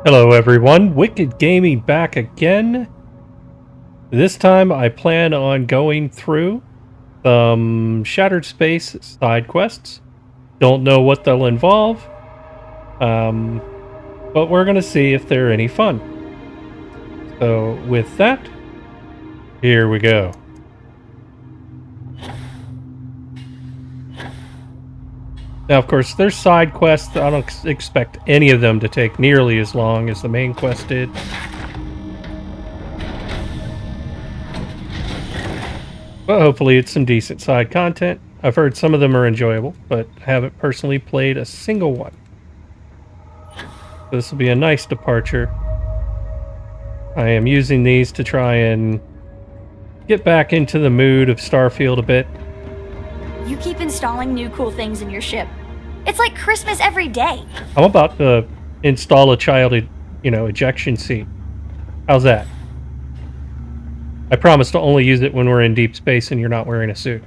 Hello everyone, Wicked Gaming back again. This time I plan on going through some Shattered Space side quests. Don't know what they'll involve, but we're going to see if they're any fun. So with that, here we go. Now of course there's side quests. I don't expect any of them to take nearly as long as the main quest did. But hopefully it's some decent side content. I've heard some of them are enjoyable, but haven't personally played a single one. This will be a nice departure. I am using these to try and get back into the mood of Starfield a bit. You keep installing new cool things in your ship. It's like Christmas every day. I'm about to install a child, ejection seat. How's that? I promise to only use it when we're in deep space and you're not wearing a suit.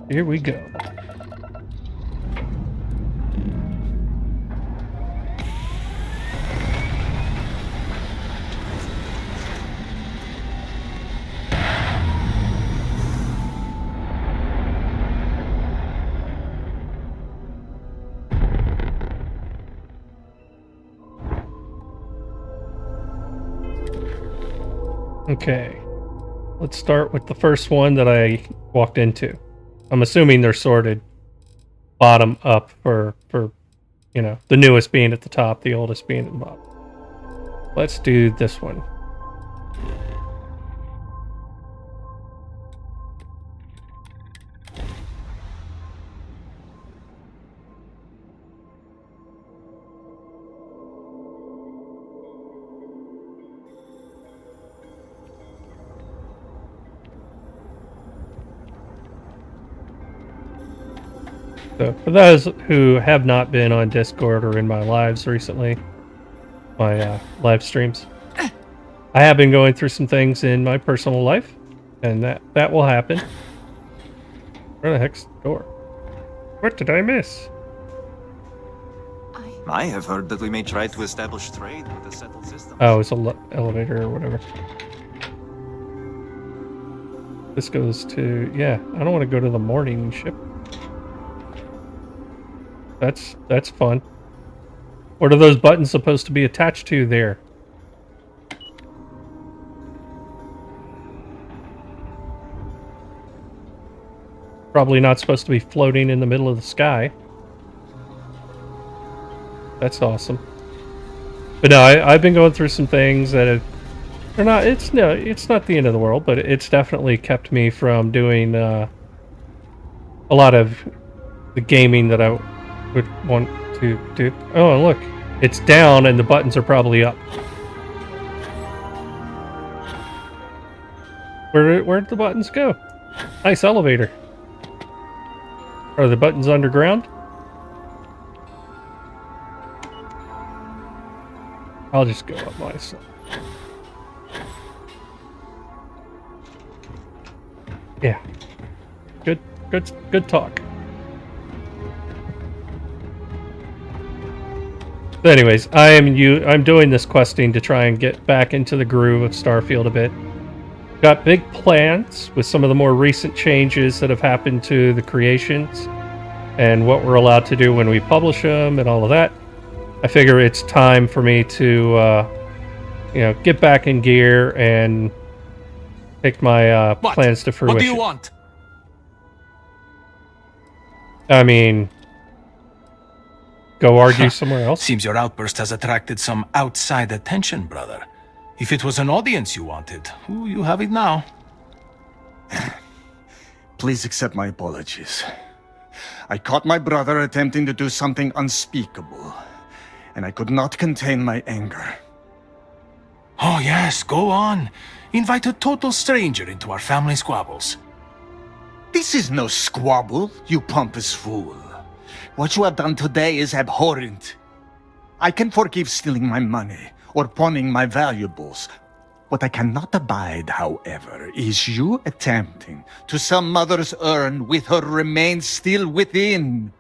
Here we go. Okay, let's start with the first one that I walked into. I'm assuming they're sorted bottom up for the newest being at the top, the oldest being at the bottom. Let's do this one. So for those who have not been on Discord or in my lives recently, my live streams, I have been going through some things in my personal life, and that will happen. Where the heck's the door? What did I miss? I have heard that we may try to establish trade with the settled systems. Oh, it's an elevator or whatever. This goes to... yeah, I don't want to go to the morning ship. That's fun. What are those buttons supposed to be attached to there? Probably not supposed to be floating in the middle of the sky. That's awesome. But no, I've been going through some things that have... it's not the end of the world, but it's definitely kept me from doing a lot of the gaming that I would want to do. Oh, and look, it's down and the buttons are probably up. Where'd the buttons go? Nice elevator. Are the buttons underground? I'll just go up myself. Yeah. Good talk. So anyways, I'm doing this questing to try and get back into the groove of Starfield a bit. Got big plans with some of the more recent changes that have happened to the creations and what we're allowed to do when we publish them and all of that. I figure it's time for me to get back in gear and take my plans to fruition. What do you want? I mean, go argue somewhere else? Seems your outburst has attracted some outside attention, brother. If it was an audience you wanted, you have it now. Please accept my apologies. I caught my brother attempting to do something unspeakable, and I could not contain my anger. Oh yes, go on. Invite a total stranger into our family squabbles. This is no squabble, you pompous fool. What you have done today is abhorrent. I can forgive stealing my money, or pawning my valuables. What I cannot abide, however, is you attempting to sell Mother's urn with her remains still within.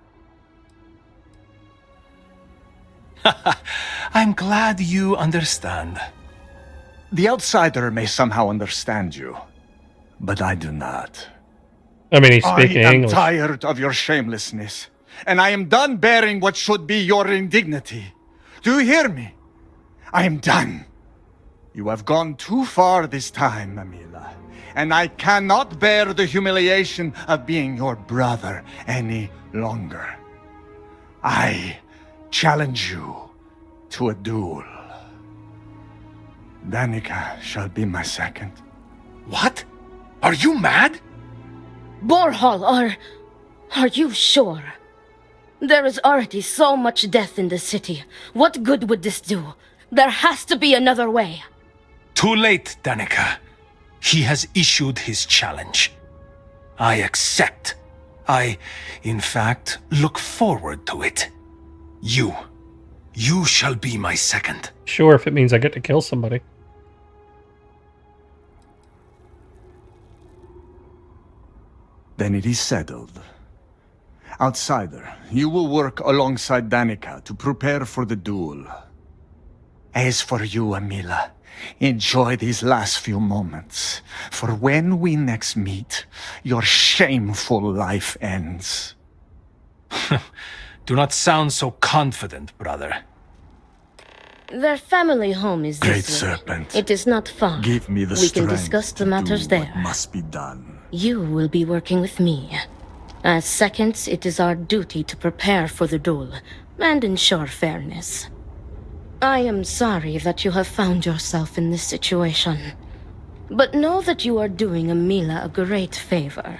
I'm glad you understand. The outsider may somehow understand you, but I do not. I mean, he's I speaking am English. tired of your shamelessness, and I am done bearing what should be your indignity. Do you hear me? I am done. You have gone too far this time, Amila, and I cannot bear the humiliation of being your brother any longer. I challenge you to a duel. Danica shall be my second. What? Are you mad? Borhall, are you sure? There is already so much death in the city. What good would this do? There has to be another way. Too late, Danica. He has issued his challenge. I accept. In fact, look forward to it. You shall be my second. Sure, if it means I get to kill somebody. Then it is settled. Outsider, you will work alongside Danica to prepare for the duel. As for you, Amila, enjoy these last few moments, for when we next meet, your shameful life ends. Do not sound so confident, brother. Their family home is Great this way. serpent, It is not far. give me the We strength can discuss the to matters do there. what must be done. You will be working with me. As seconds, it is our duty to prepare for the duel and ensure fairness. I am sorry that you have found yourself in this situation. But know that you are doing Amila a great favor.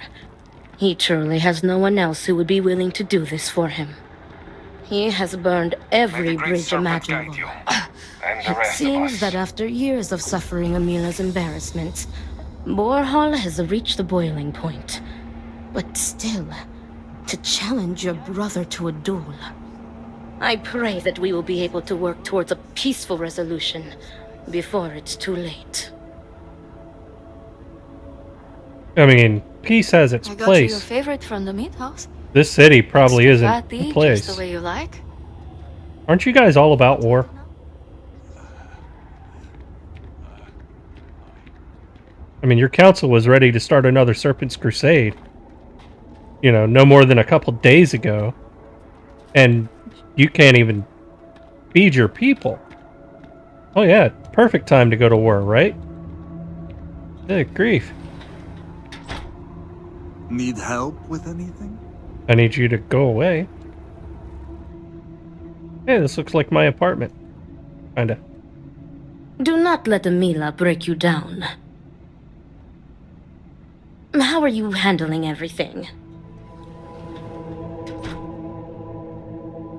He truly has no one else who would be willing to do this for him. He has burned every bridge imaginable. It seems that after years of suffering Amila's embarrassments, Borhall has reached the boiling point. But still, to challenge your brother to a duel. I pray that we will be able to work towards a peaceful resolution before it's too late. I mean, peace has its I got you your place. favorite from the meat house. This city probably It's isn't fatty, the just place. the way you like. Aren't you guys all about war? I mean, your council was ready to start another Serpent's Crusade. You know, no more than a couple days ago. And you can't even feed your people. Oh yeah, perfect time to go to war, right? Good grief. Need help with anything? I need you to go away. Hey, this looks like my apartment. Kinda. Do not let Amila break you down. How are you handling everything?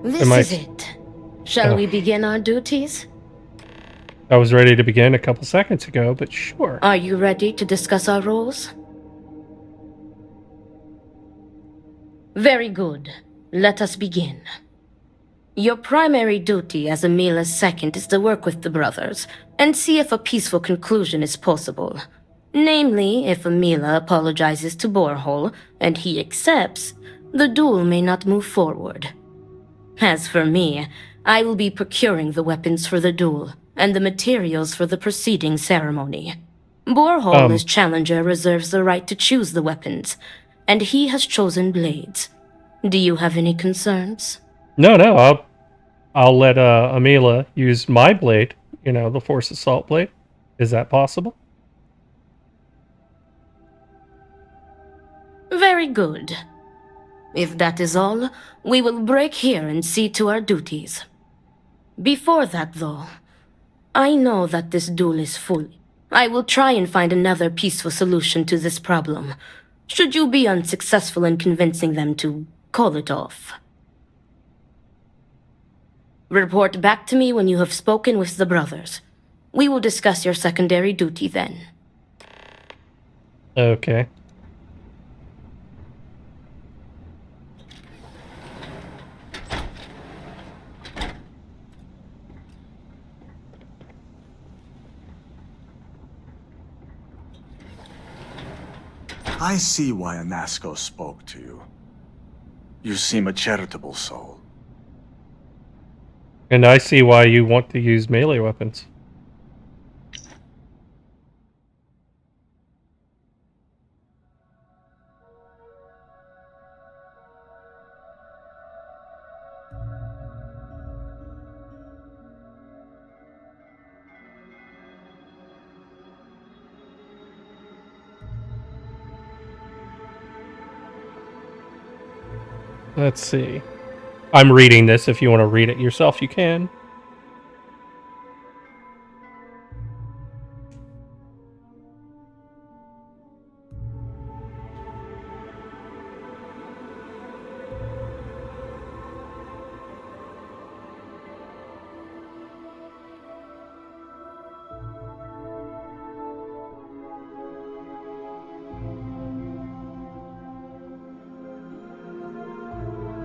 This Am I- is it. Shall Oh. we begin our duties? I was ready to begin a couple seconds ago, but sure. Are you ready to discuss our roles? Very good. Let us begin. Your primary duty as Amila's second is to work with the brothers and see if a peaceful conclusion is possible. Namely, if Amila apologizes to Borhall and he accepts, the duel may not move forward. As for me, I will be procuring the weapons for the duel and the materials for the preceding ceremony. Borhall, as challenger, reserves the right to choose the weapons, and he has chosen blades. Do you have any concerns? No, I'll let Amila use my blade, you know, the Force Assault blade. Is that possible? Very good. If that is all, we will break here and see to our duties. Before that, though, I know that this duel is full. I will try and find another peaceful solution to this problem, should you be unsuccessful in convincing them to call it off. Report back to me when you have spoken with the brothers. We will discuss your secondary duty then. Okay. I see why Anasco spoke to you. You seem a charitable soul. And I see why you want to use melee weapons. Let's see. I'm reading this. If you want to read it yourself, you can.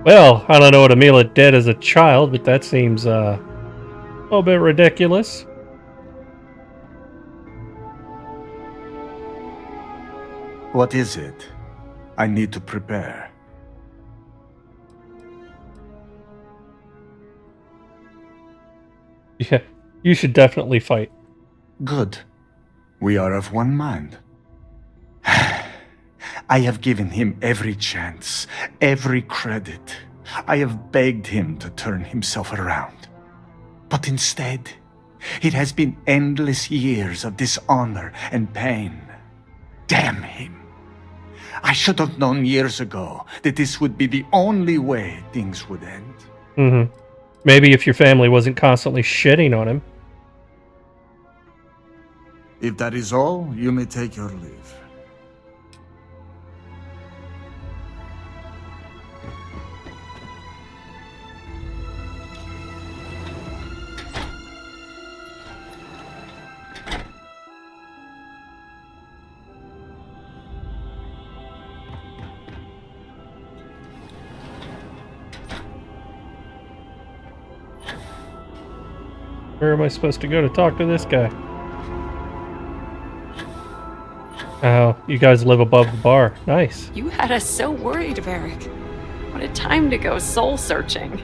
Well, I don't know what Amila did as a child, but that seems a little bit ridiculous. What is it? I need to prepare. Yeah, you should definitely fight. Good. We are of one mind. I have given him every chance, every credit. I have begged him to turn himself around. But instead, it has been endless years of dishonor and pain. Damn him. I should have known years ago that this would be the only way things would end. Mm-hmm. Maybe if your family wasn't constantly shitting on him. If that is all, you may take your leave. Where am I supposed to go to talk to this guy? Oh, you guys live above the bar. Nice. You had us so worried, Varric. What a time to go soul searching.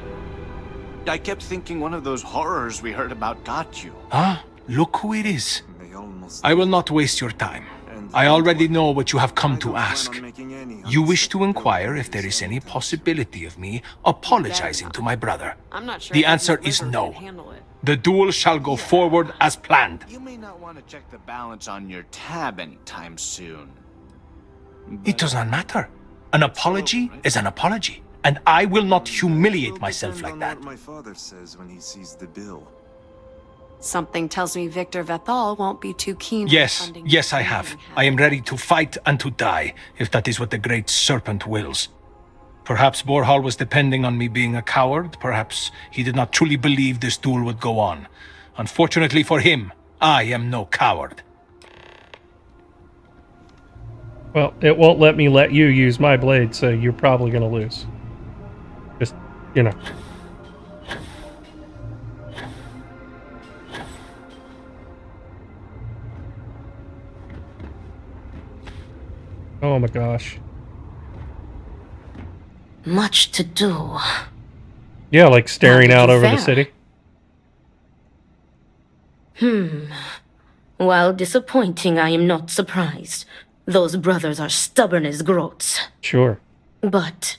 I kept thinking one of those horrors we heard about got you. Ah, look who it is. They almost I will not waste your time. I already know what you have come to ask. You wish to inquire if there is any possibility of me apologizing to my brother. I'm not sure The if answer Miss is Liver no. can handle it. The duel shall go forward as planned. You may not want to check the balance on your tab anytime soon. It does not matter. An apology is an apology, and I will not humiliate myself like that. What my father says when he sees the bill. Something tells me Victor Vethal won't be too keen on Yes, funding yes, your I have. training I am ready to fight and to die, if that is what the Great Serpent wills. Perhaps Borhall was depending on me being a coward. Perhaps he did not truly believe this duel would go on. Unfortunately for him, I am no coward. Well, it won't let me let you use my blade, so you're probably going to lose. Just, you know. Oh my gosh. Much to do. Yeah, like staring How did out you over the fare? city. While disappointing, I am not surprised. Those brothers are stubborn as groats. Sure. But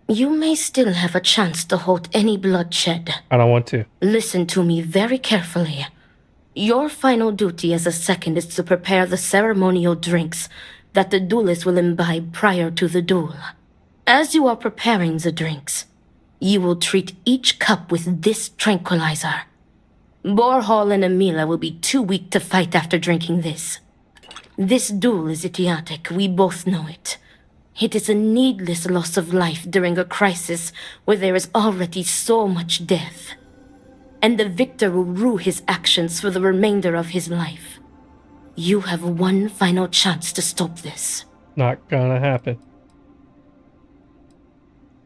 you may still have a chance to halt any bloodshed. I don't want to. Listen to me very carefully. Your final duty as a second is to prepare the ceremonial drinks that the duelist will imbibe prior to the duel. As you are preparing the drinks, you will treat each cup with this tranquilizer. Borhall and Amila will be too weak to fight after drinking this. This duel is idiotic, we both know it. It is a needless loss of life during a crisis where there is already so much death. And the victor will rue his actions for the remainder of his life. You have one final chance to stop this. Not gonna happen.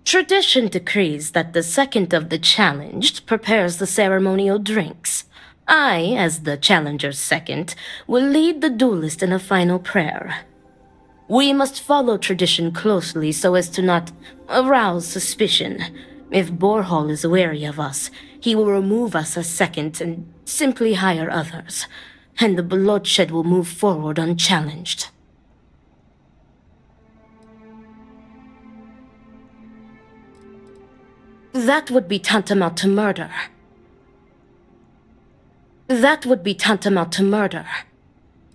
Tradition decrees that the second of the challenged prepares the ceremonial drinks. I, as the challenger's second, will lead the duelist in a final prayer. We must follow tradition closely so as to not arouse suspicion. If Borhall is wary of us, he will remove us as second and simply hire others. And the bloodshed will move forward unchallenged. That would be tantamount to murder. That would be tantamount to murder.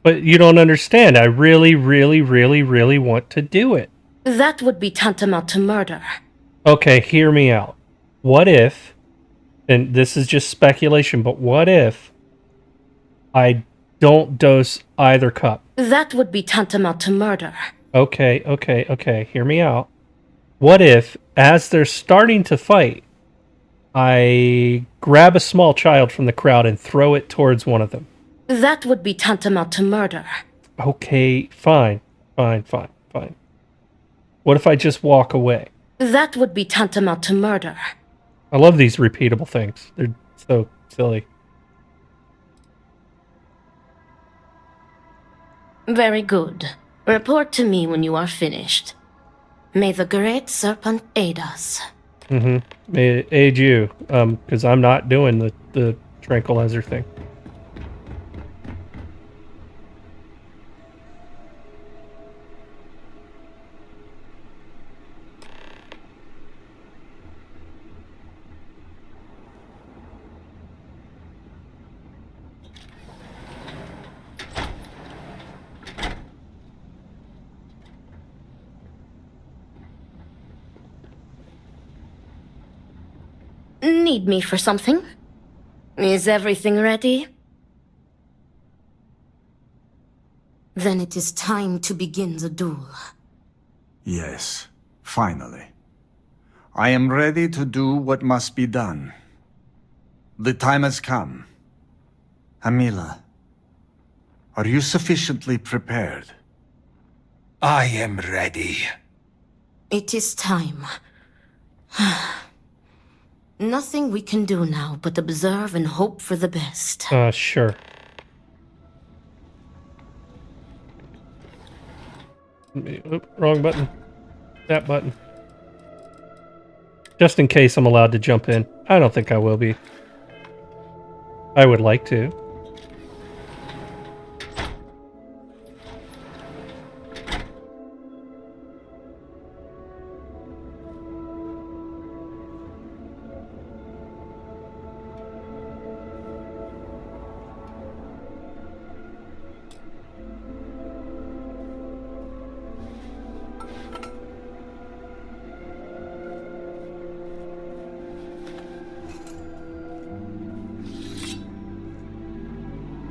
But you don't understand. I really, really, really, really want to do it. That would be tantamount to murder. Okay, hear me out. What if, and this is just speculation, but what if I don't dose either cup? That would be tantamount to murder. Okay, hear me out. What if, as they're starting to fight, I grab a small child from the crowd and throw it towards one of them? That would be tantamount to murder. Okay, fine. What if I just walk away? That would be tantamount to murder. I love these repeatable things. They're so silly. Very good. Report to me when you are finished. May the great serpent aid us. May it aid you, because I'm not doing the tranquilizer thing. Need me for something? Is everything ready? Then it is time to begin the duel. Yes, finally. I am ready to do what must be done. The time has come. Amila, are you sufficiently prepared? I am ready. It is time. Nothing we can do now but observe and hope for the best. Sure. Oop, wrong button. That button. Just in case I'm allowed to jump in. I don't think I will be. I would like to.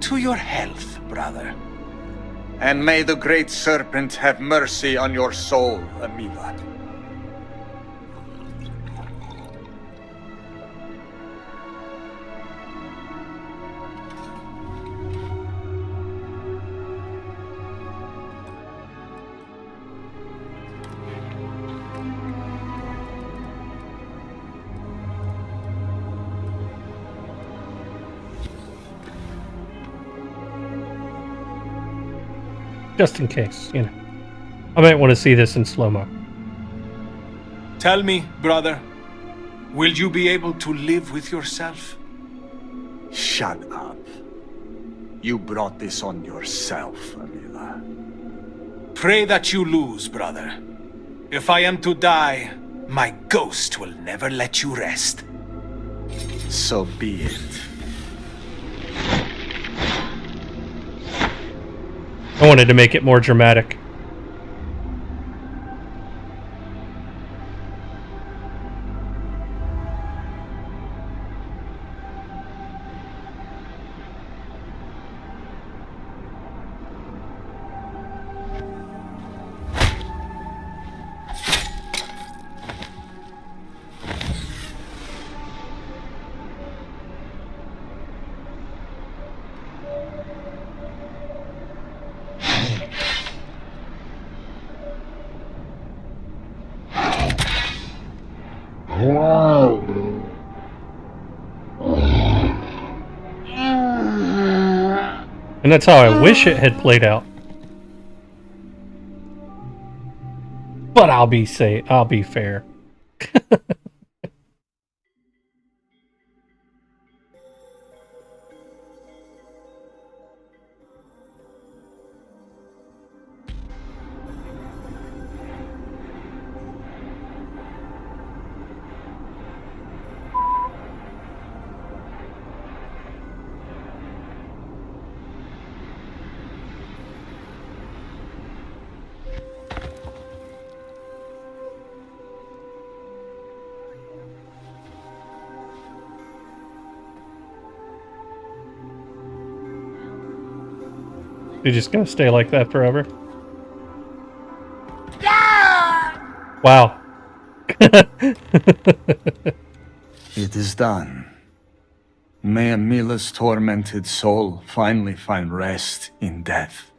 To your health, brother. And may the great serpent have mercy on your soul, Amila. Just in case, you know. I might want to see this in slow-mo. Tell me, brother, will you be able to live with yourself? Shut up. You brought this on yourself, Amila. Pray that you lose, brother. If I am to die, my ghost will never let you rest. So be it. I wanted to make it more dramatic. And that's how I wish it had played out. But I'll be fair. You're just gonna stay like that forever? Wow. It is done. May Amila's tormented soul finally find rest in death.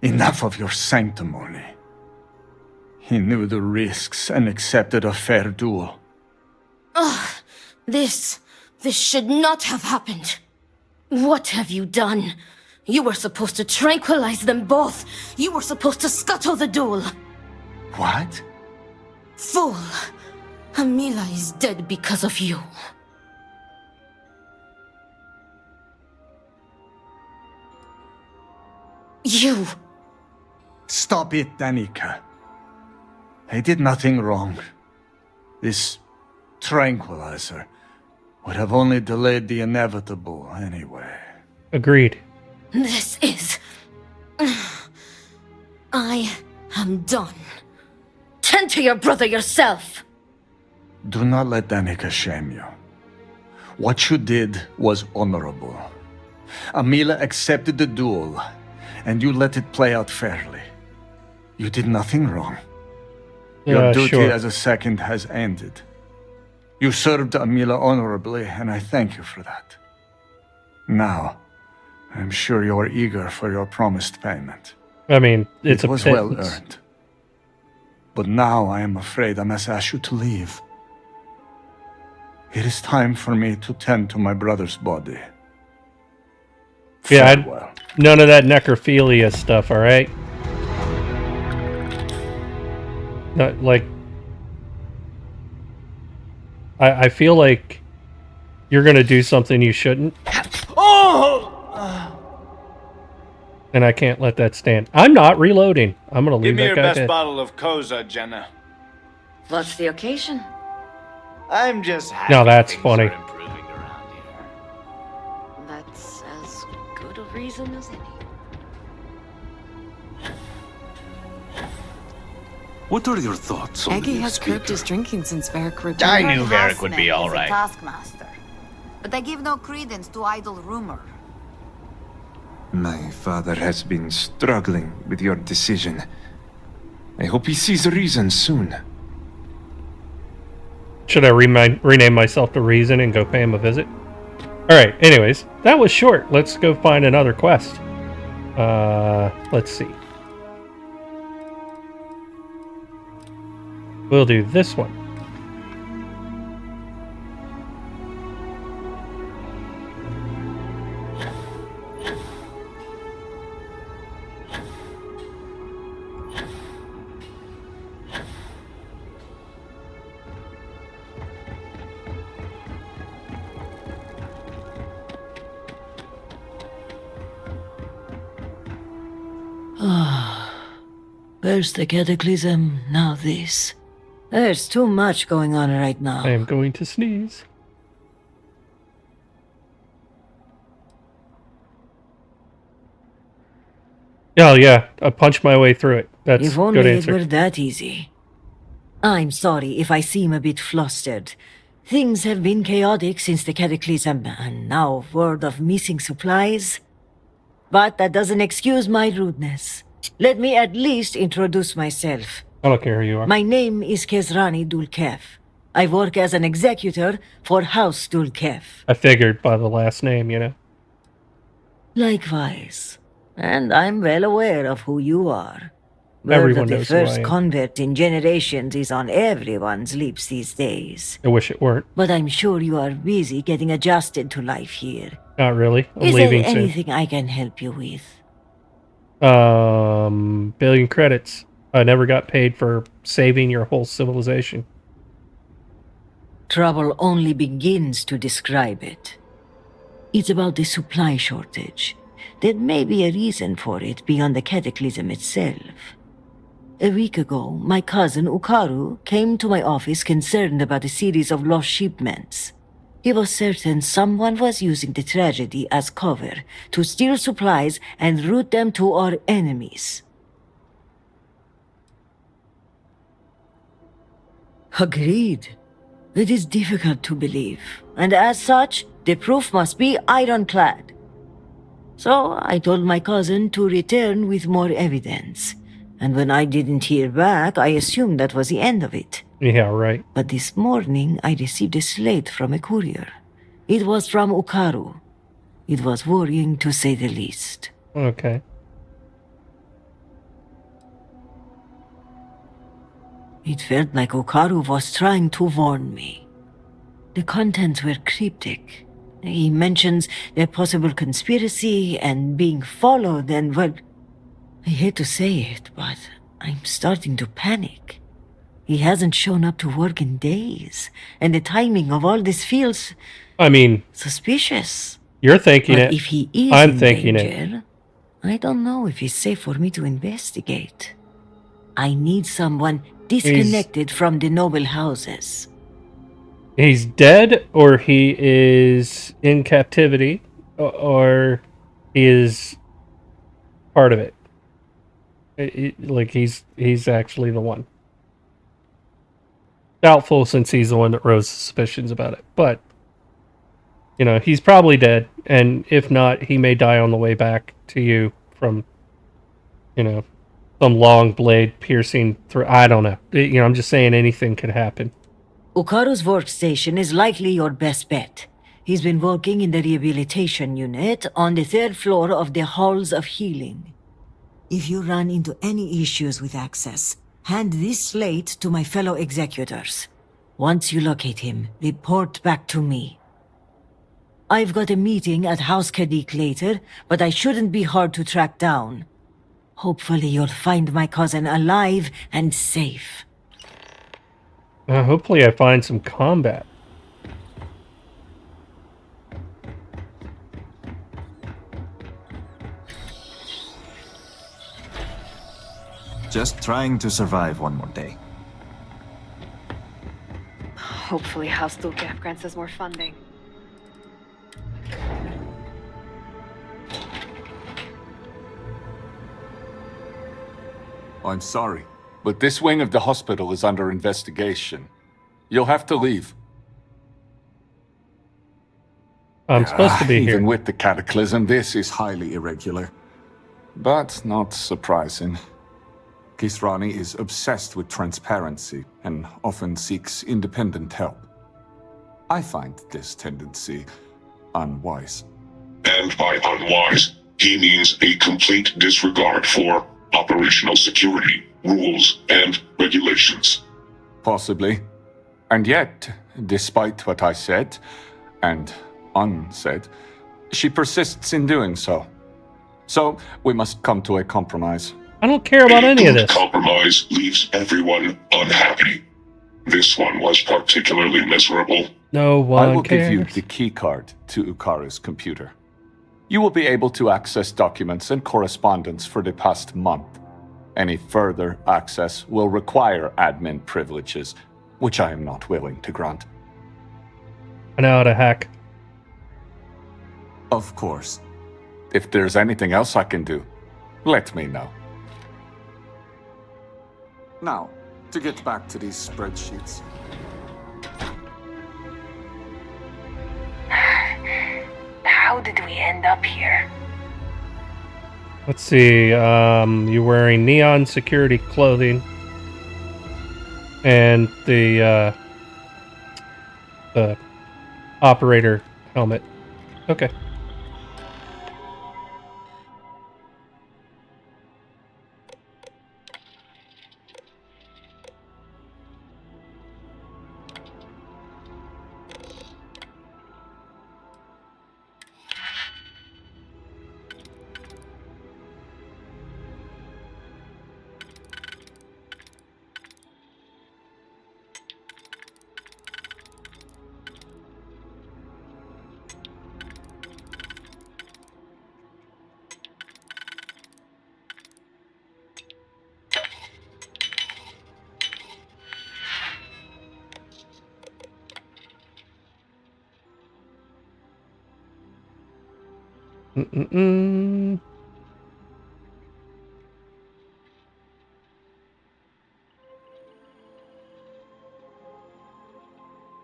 Enough of your sanctimony. He knew the risks and accepted a fair duel. Ugh, this should not have happened. What have you done? You were supposed to tranquilize them both. You were supposed to scuttle the duel. What? Fool. Amila is dead because of you. You. Stop it, Danica. I did nothing wrong. This tranquilizer would have only delayed the inevitable anyway. Agreed. This is... I am done. Tend to your brother yourself. Do not let Danica shame you. What you did was honorable. Amila accepted the duel, and you let it play out fairly. You did nothing wrong. Your duty sure. as a second has ended. You served Amila honorably, and I thank you for that. Now, I'm sure you're eager for your promised payment. I mean, it was well earned. But now I am afraid I must ask you to leave. It is time for me to tend to my brother's body. Yeah, Farewell. none of that necrophilia stuff, alright? Not like... I feel like you're gonna do something you shouldn't. And I can't let that stand. I'm not reloading. I'm gonna leave Give me that your guy best dead. bottle of Koza, Jenna. What's the occasion? I'm just happy No, that's things funny. are improving around here. That's as good a reason as any. What are your thoughts on Eggy the has curbed his drinking since Varric returned. I knew Varric would be all right. Taskmaster, but I give no credence to idle rumor. My father has been struggling with your decision. I hope he sees reason soon. Should I rename myself to Reason and go pay him a visit? Alright, anyways, that was short. Let's go find another quest. Let's see. We'll do this one. First the cataclysm, now this. There's too much going on right now. I am going to sneeze. Oh yeah, I punched my way through it. That's If a only good it answer. were that easy. I'm sorry if I seem a bit flustered. Things have been chaotic since the cataclysm, and now word of missing supplies. But that doesn't excuse my rudeness. Let me at least introduce myself. I don't care who you are. My name is Kezrani Dulkev. I work as an executor for House Dulkev. I figured by the last name, you know. Likewise. And I'm well aware of who you are. Word Everyone of the knows who I first am. convert in generations is on everyone's lips these days. I wish it weren't. But I'm sure you are busy getting adjusted to life here. Not really. I'm Is there leaving soon. anything I can help you with? Billion credits. I never got paid for saving your whole civilization. Trouble only begins to describe it. It's about the supply shortage. There may be a reason for it beyond the cataclysm itself. A week ago, my cousin Ukaru came to my office concerned about a series of lost shipments. He was certain someone was using the tragedy as cover to steal supplies and route them to our enemies. Agreed. It is difficult to believe, and as such, the proof must be ironclad. So I told my cousin to return with more evidence. And when I didn't hear back, I assumed that was the end of it. Yeah, right. But this morning, I received a slate from a courier. It was from Ukaru. It was worrying, to say the least. Okay. It felt like Ukaru was trying to warn me. The contents were cryptic. He mentions a possible conspiracy and being followed and, well, I hate to say it, but I'm starting to panic. He hasn't shown up to work in days, and the timing of all this feels... I mean... suspicious. You're thinking but it. If he is I'm in thinking danger, I don't know if it's safe for me to investigate. I need someone disconnected from the noble houses. He's dead, or he is in captivity, or he is part of it. Like he's actually the one. Doubtful, since he's the one that rose suspicions about it. But you know, he's probably dead, and if not, he may die on the way back to you from, you know, some long blade piercing through. I don't know. You know, I'm just saying anything could happen. Ukaru's workstation is likely your best bet. He's been working in the rehabilitation unit on the 3rd floor of the Halls of Healing. If you run into any issues with access, hand this slate to my fellow executors. Once you locate him, report back to me. I've got a meeting at House Kadik later, but I shouldn't be hard to track down. Hopefully you'll find my cousin alive and safe. Hopefully I find some combat. Just trying to survive one more day. Hopefully House Dulgaf grants us more funding. I'm sorry, but this wing of the hospital is under investigation. You'll have to leave. I'm supposed to be here. Even with the cataclysm, this is highly irregular. But not surprising. Kisrani is obsessed with transparency and often seeks independent help. I find this tendency unwise. And by unwise, he means a complete disregard for operational security, rules, and regulations. Possibly. And yet, despite what I said, and unsaid, she persists in doing so. So, we must come to a compromise. I don't care about any of this. Compromise leaves everyone unhappy. This one was particularly miserable. No one I will cares. give you the key card to Ukaru's computer. You will be able to access documents and correspondence for the past month. Any further access will require admin privileges, which I am not willing to grant. I know how to hack. Of course. If there's anything else I can do, let me know. Now, to get back to these spreadsheets. How did we end up here? Let's see. You're wearing neon security clothing, and the operator helmet. Okay.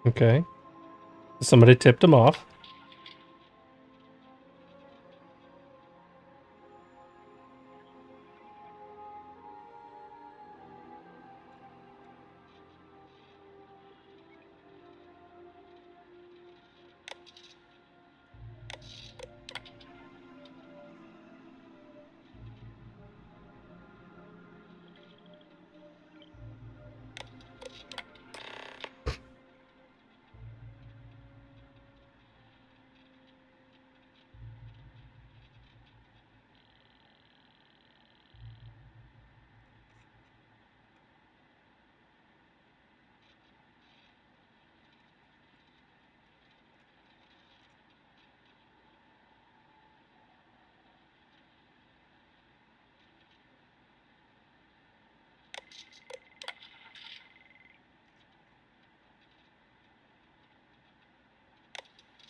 Okay. Somebody tipped him off.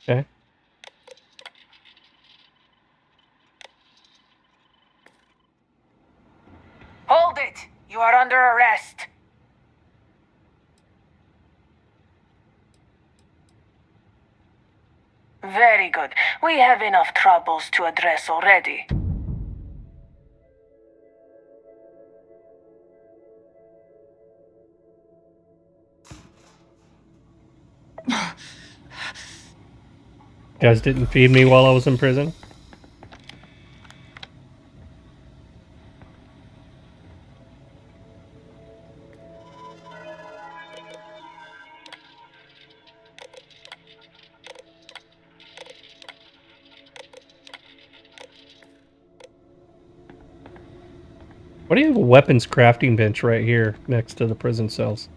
Okay. Hold it! You are under arrest. Very good. We have enough troubles to address already. You guys didn't feed me while I was in prison? Why do you have a weapons crafting bench right here next to the prison cells?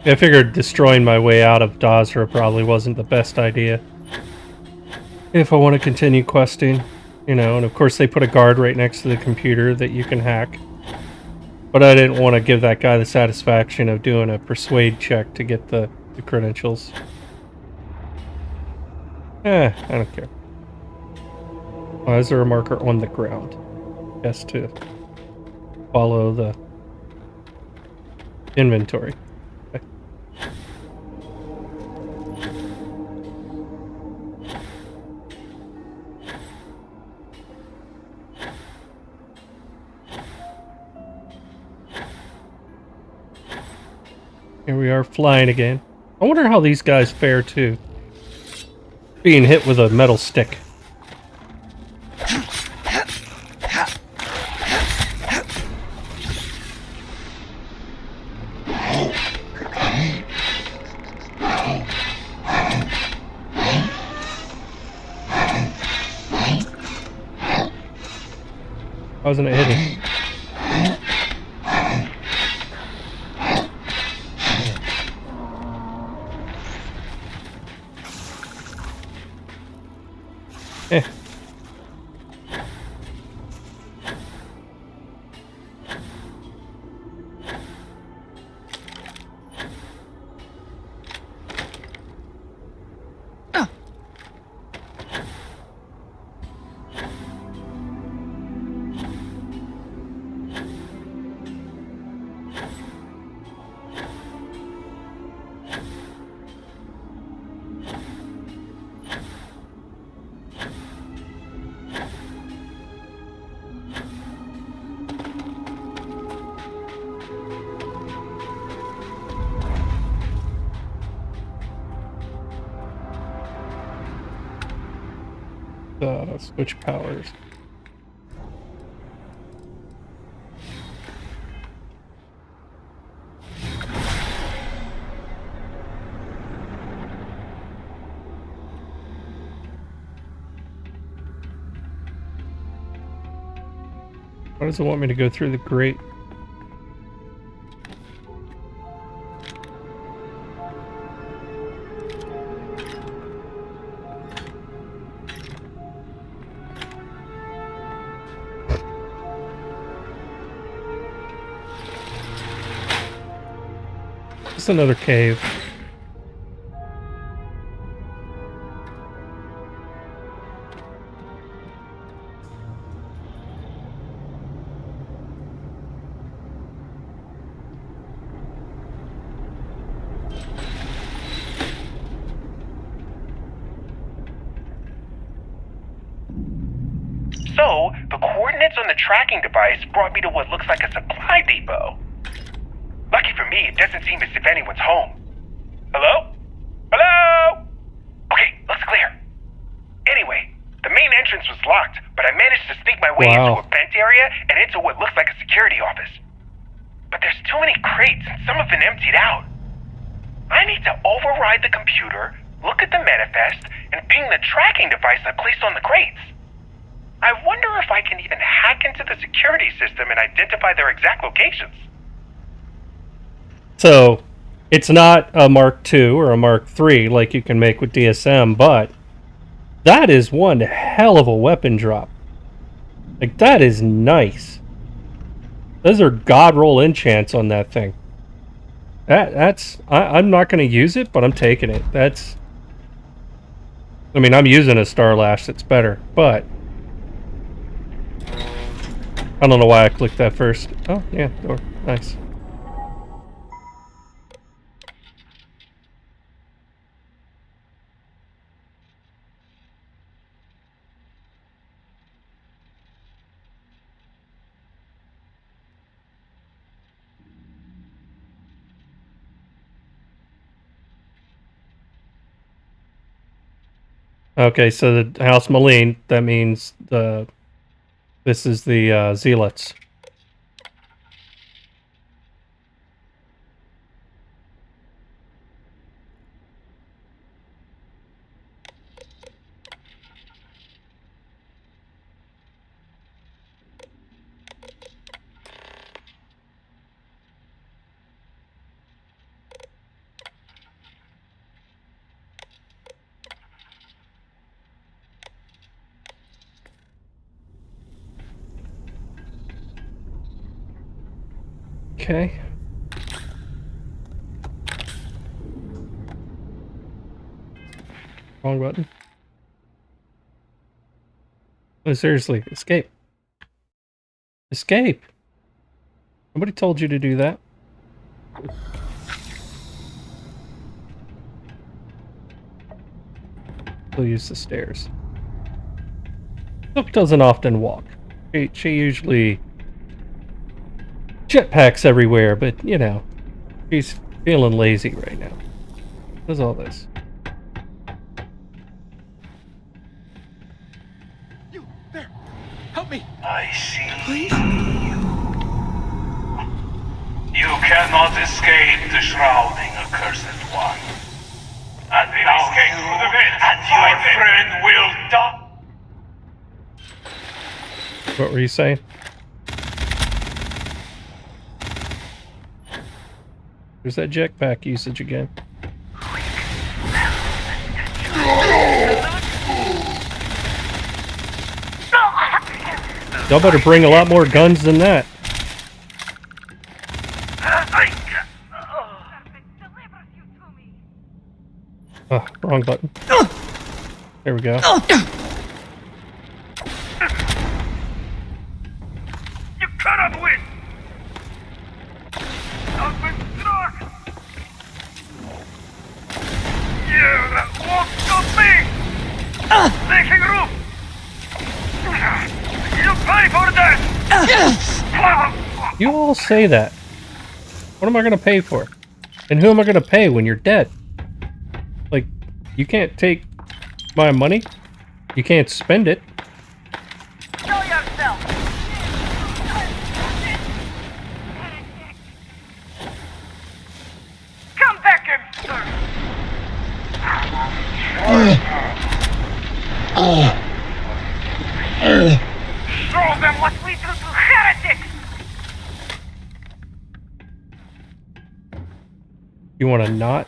I figured destroying my way out of Dazra probably wasn't the best idea. If I want to continue questing, you know, and of course they put a guard right next to the computer that you can hack. But I didn't want to give that guy the satisfaction of doing a persuade check to get the credentials. I don't care. Why is there a marker on the ground? Yes, to follow the inventory. Okay. Here we are flying again. I wonder how these guys fare too. Being hit with a metal stick. Why wasn't it hitting? Switch powers. Why does it want me to go through the grate? It's another cave. So, the coordinates on the tracking device brought me to what looks like a supply depot. Lucky for me, it doesn't seem as if anyone's home. Hello? Hello? Okay, looks clear. Anyway, the main entrance was locked, but I managed to sneak my way into a vent area and into what looks like a security office. But there's too many crates and some have been emptied out. I need to override the computer, look at the manifest, and ping the tracking device I placed on the crates. I wonder if I can even hack into the security system and identify their exact locations. So, it's not a Mark II or a Mark III like you can make with DSM, but that is one hell of a weapon drop. Like, that is nice. Those are god roll enchants on that thing. I'm not going to use it, but I'm taking it. I mean, I'm using a Starlash that's better, but I don't know why I clicked that first. Oh, yeah, door. Nice. Okay, so the House Malign, that means this is the Zealots. Okay. Wrong button. Oh, seriously, escape. Escape! Nobody told you to do that. We'll use the stairs. Silk doesn't often walk. She usually jetpacks everywhere, but you know, she's feeling lazy right now. What's all this? You, there! Help me! I see you. You cannot escape the shrouding, accursed one. And now escape through the vent, and your friend will die. What were you saying? There's that jetpack usage again. Y'all better bring a lot more guns than that. Oh, wrong button. There we go. You cannot win! I've been struck! You won't stop me! Making room! You pay for that! You all say that. What am I gonna pay for? And who am I gonna pay when you're dead? Like, you can't take my money. You can't spend it. Show yourself! Come back and serve! Show them what we do to heretics! You wanna not?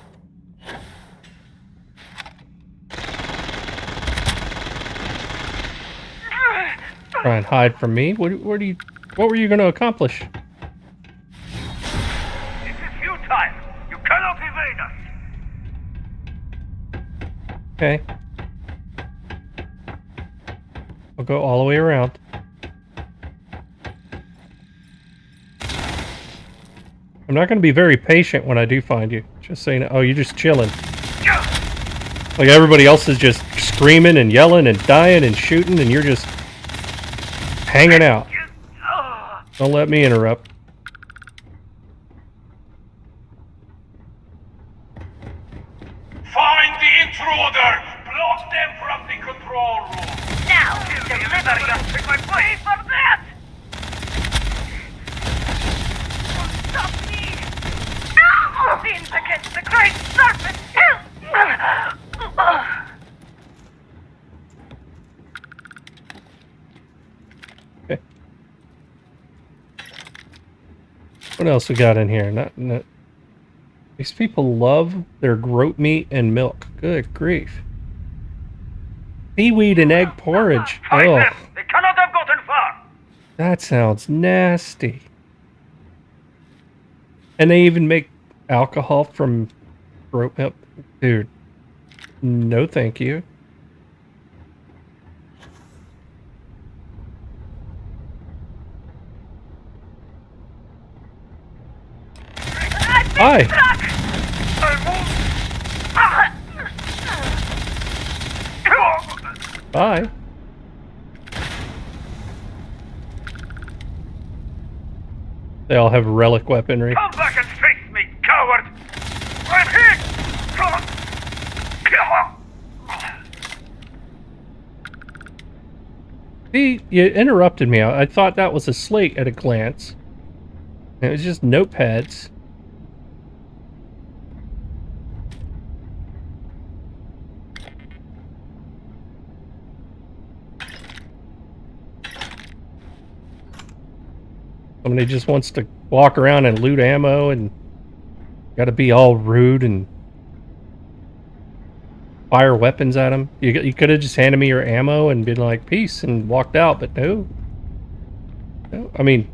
Try and hide from me? What were you gonna accomplish? This is futile. You cannot evade us. Okay. I'll go all the way around. I'm not going to be very patient when I do find you. Just saying, oh, you're just chilling. Like everybody else is just screaming and yelling and dying and shooting, and you're just hanging out. Don't let me interrupt. Find the intruder! Block them from the control room! Now, deliver your my pay for that! Stop me! Sins against the great serpent! Okay. What else we got in here? Not. These people love their goat meat and milk. Good grief. Seaweed and egg porridge. Oh, They cannot have gotten far! that sounds nasty. And they even make alcohol from goat milk. Dude, no thank you. Hi. Bye. They all have relic weaponry. Come back and face me, coward! I'm hit! See, you interrupted me. I thought that was a slate at a glance. It was just notepads. Somebody just wants to walk around and loot ammo and gotta be all rude and fire weapons at them. You could have just handed me your ammo and been like, peace, and walked out, but no. No. I mean,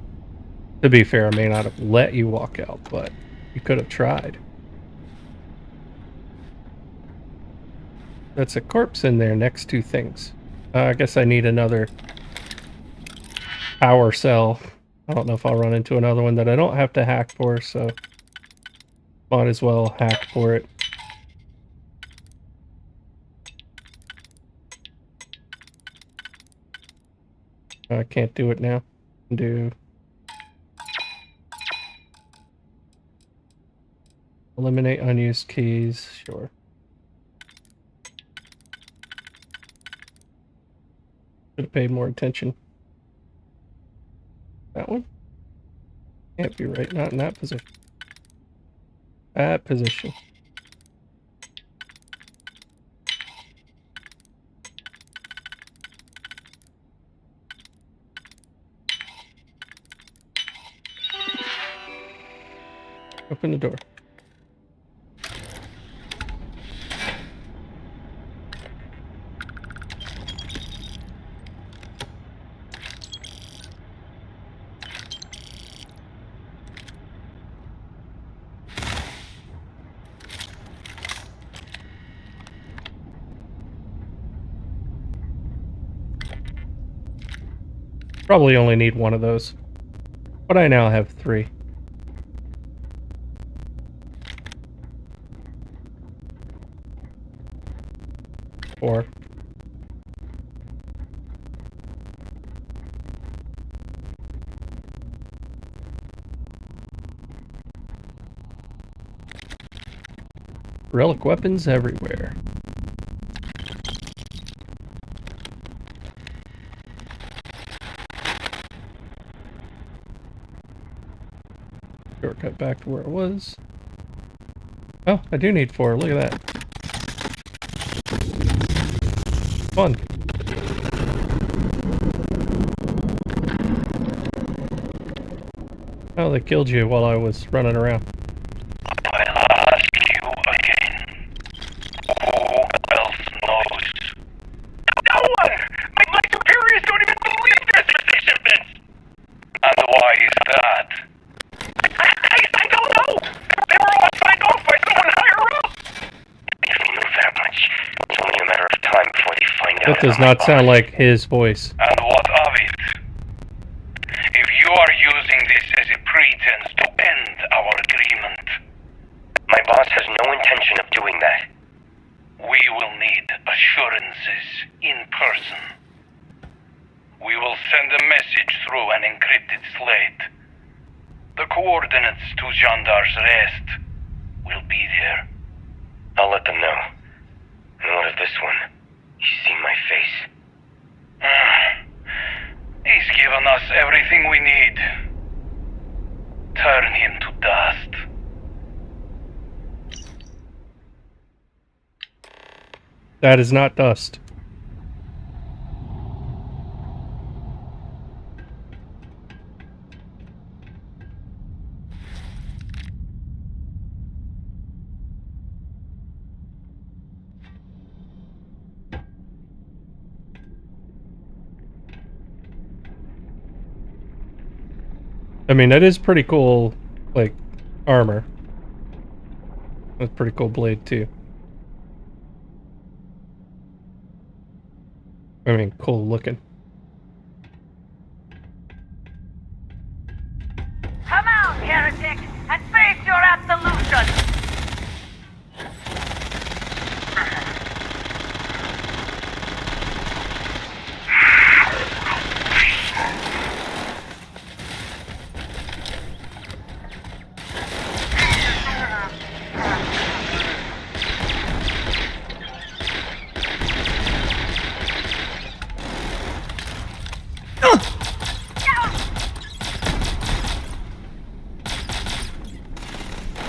to be fair, I may not have let you walk out, but you could have tried. That's a corpse in there next to things. I guess I need another power cell. I don't know if I'll run into another one that I don't have to hack for, so might as well hack for it. I can't do it now. Eliminate unused keys, sure. Should have paid more attention. That one? Can't be right, not in that position. That position. Open the door. Probably only need one of those, but I now have 3. Four. Relic weapons everywhere. Shortcut back to where it was. Oh, I do need 4. Look at that. Fun. Oh, they killed you while I was running around. I'll ask you again. Who else knows? No one! My superiors don't even believe there's missing shipments! And why is that? I don't know! They were all signed off by That does not sound like his voice. And what of it? If you are using this as a pretense to end our agreement, my boss has no intention of doing that. We will need assurances in person. We will send a message through an encrypted slate. The coordinates to Gendar's rest will be there. I'll let them know. And what of this one? He's seen my face. He's given us everything we need. Turn him to dust. That is not dust. I mean, that is pretty cool, like, armor. That's a pretty cool blade, too. I mean, cool looking. Come out, heretic, and face your absolution!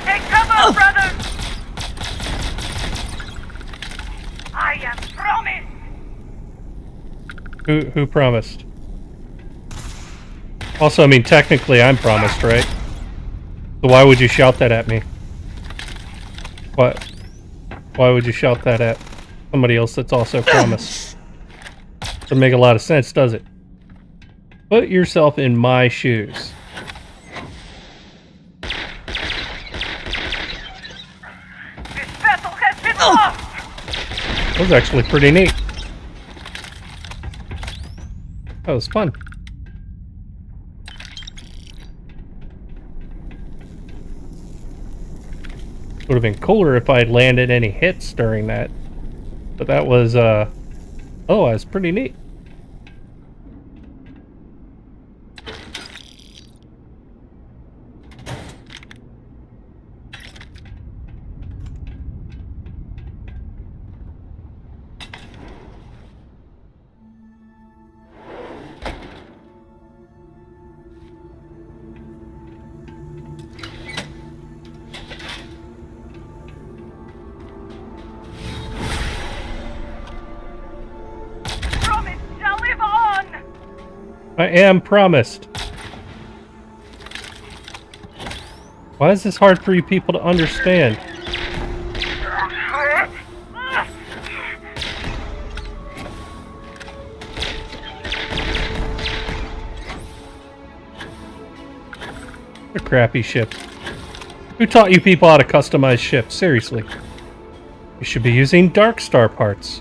Take cover, brother! I am promised! Who promised? Also, I mean, technically I'm promised, right? So why would you shout that at me? What? Why would you shout that at somebody else that's also promised? Doesn't make a lot of sense, does it? Put yourself in my shoes. This vessel has been lost! That was actually pretty neat. That was fun. Would have been cooler if I'd landed any hits during that. But that was, otherwise pretty neat. I am promised. Why is this hard for you people to understand? A crappy ship. Who taught you people how to customize ships? Seriously. You should be using DarkStar parts.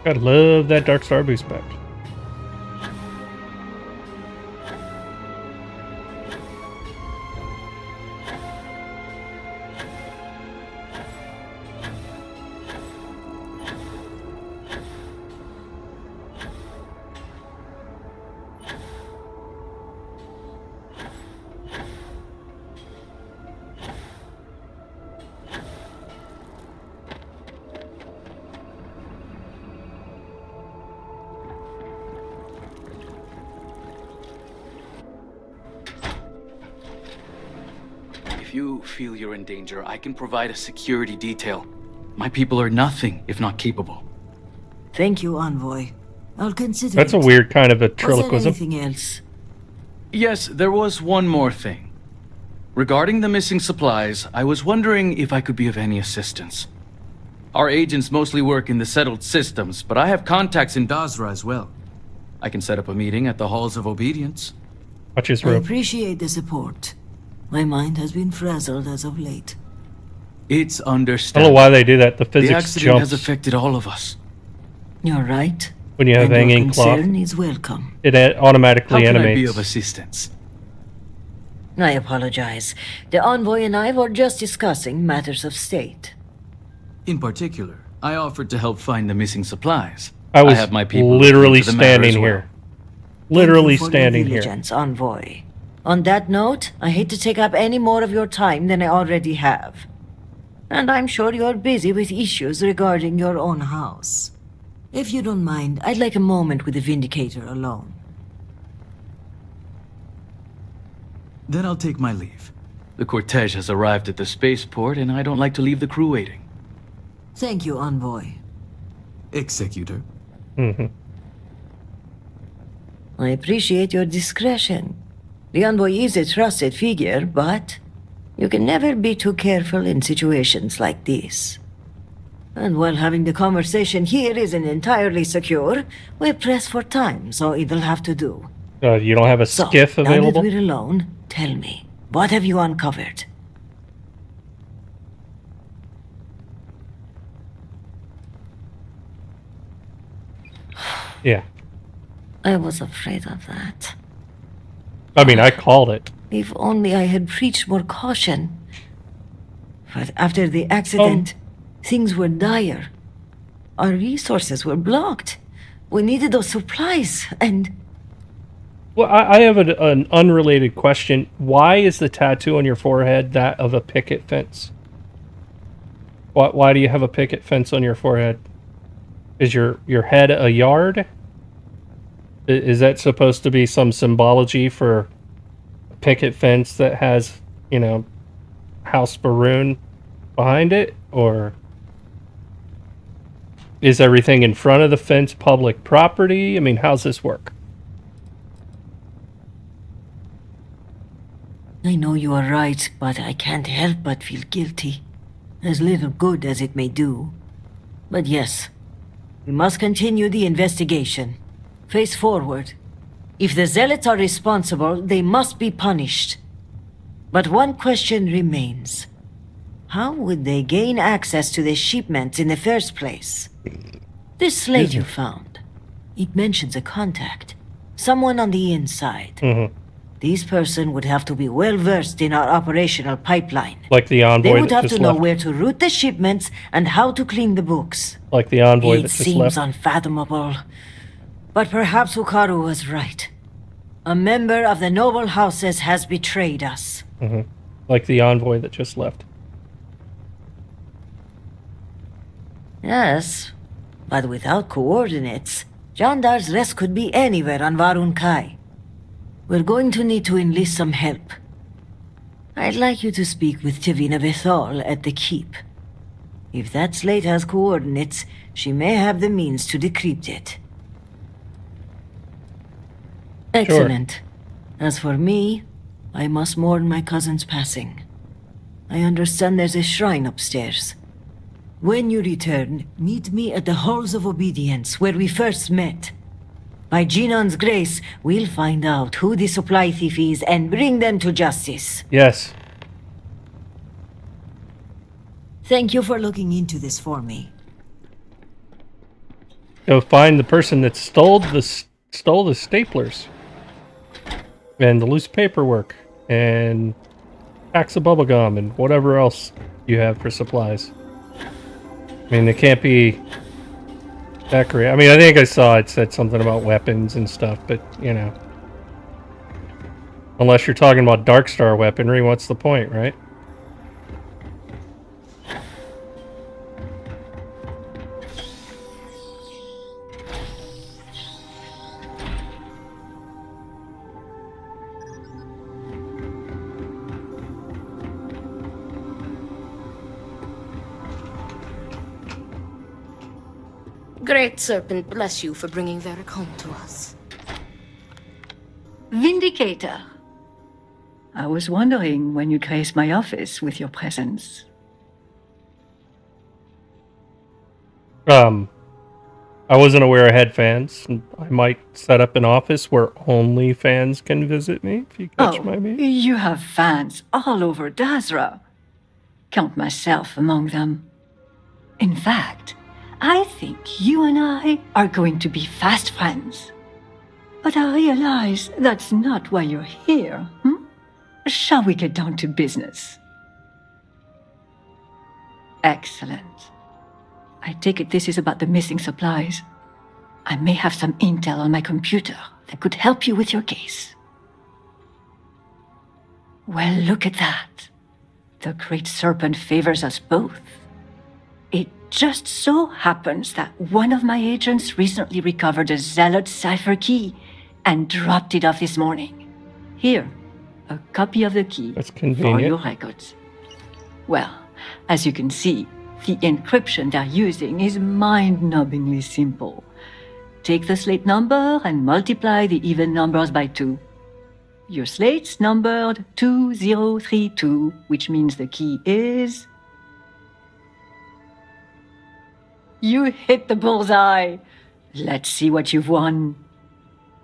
Gotta love that DarkStar boost pack. If you feel you're in danger, I can provide a security detail. My people are nothing if not capable. Thank you, Envoy. I'll consider That's it. a weird kind of Was there ventriloquism. anything else? Yes, there was one more thing. Regarding the missing supplies, I was wondering if I could be of any assistance. Our agents mostly work in the settled systems, but I have contacts in Dazra as well. I can set up a meeting at the Halls of Obedience. Watch his I rope. appreciate the support. My mind has been frazzled as of late. It's I don't understandable. know why they do that. The The physics accident has jumps affected all of us. You're right. when you have And your hanging cloth. concern is welcome. It automatically How can I be animates. of assistance? I apologize. The Envoy and I were just discussing matters of state. In particular, I offered to help find the missing supplies. I was have my people look literally into the matter standing as well. here. Literally Thank you for standing your here. diligence, Envoy. On that note, I hate to take up any more of your time than I already have. And I'm sure you're busy with issues regarding your own house. If you don't mind, I'd like a moment with the Vindicator alone. Then I'll take my leave. The cortege has arrived at the spaceport, and I don't like to leave the crew waiting. Thank you, Envoy. Executor. Mm-hmm. I appreciate your discretion. The Envoy is a trusted figure, but you can never be too careful in situations like this. And while having the conversation here isn't entirely secure, we're pressed for time, so it'll have to do. You don't have a So, skiff now available? that we're alone, tell me, what have you uncovered? Yeah. I was afraid of that. I mean, I called it. If only I had preached more caution. But after the accident, things were dire. Our resources were blocked. We needed those supplies, and... Well, I have an unrelated question. Why is the tattoo on your forehead that of a picket fence? Why do you have a picket fence on your forehead? Is your head a yard? Is that supposed to be some symbology for a picket fence that has, you know, House Baroon behind it? Or is everything in front of the fence public property? I mean, how's this work? I know you are right, but I can't help but feel guilty. As little good as it may do. But yes, we must continue the investigation. Face forward. If the Zealots are responsible, they must be punished. But one question remains. How would they gain access to the shipments in the first place? This slate you found, it mentions a contact. Someone on the inside. Mm-hmm. This person would have to be well versed in our operational pipeline. Like the envoy They would that have just to know left. where to route the shipments and how to clean the books. Like the envoy It that just seems left. unfathomable. But perhaps Hukaru was right. A member of the noble houses has betrayed us. Mm-hmm. Like the envoy that just left. Yes, but without coordinates, Jandar's rest could be anywhere on Varun Kai. We're going to need to enlist some help. I'd like you to speak with Tivina Bethal at the keep. If that slate has coordinates, she may have the means to decrypt it. Excellent. As for me, I must mourn my cousin's passing. I understand there's a shrine upstairs. When you return, meet me at the Halls of Obedience, where we first met. By Jinon's grace, we'll find out who the supply thief is and bring them to justice. Yes. Thank you for looking into this for me. Go find the person that stole the staplers. And the loose paperwork. And packs of bubblegum and whatever else you have for supplies. I mean, it can't be that great. I mean, I think I saw it said something about weapons and stuff, but, you know. Unless you're talking about DarkStar weaponry, what's the point, right? Great Serpent bless you for bringing Varric home to us. Vindicator. I was wondering when you'd grace my office with your presence. I wasn't aware I had fans. I might set up an office where only fans can visit me, if you catch my meaning. You have fans all over Dazra. Count myself among them. In fact, I think you and I are going to be fast friends. But I realize that's not why you're here, Shall we get down to business? Excellent. I take it this is about the missing supplies. I may have some intel on my computer that could help you with your case. Well, look at that. The Great Serpent favors us both. It just so happens that one of my agents recently recovered a Zealot cipher key and dropped it off this morning. Here, a copy of the key. That's convenient. For your records. Well, as you can see, the encryption they're using is mind-numbingly simple. Take the slate number and multiply the even numbers by 2. Your slate's numbered 2032, which means the key is... You hit the bullseye! Let's see what you've won.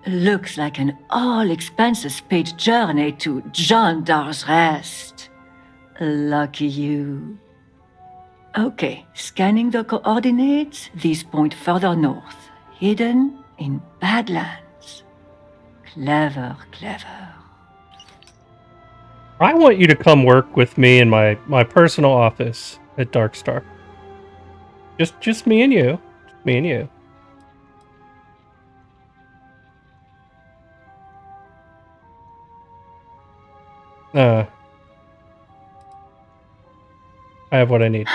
Looks like an all-expenses-paid journey to Jandar's Rest. Lucky you. Okay, scanning the coordinates, these point further north, hidden in Badlands. Clever, clever. I want you to come work with me in my personal office at DarkStar. Just me and you. Just me and you. I have what I need.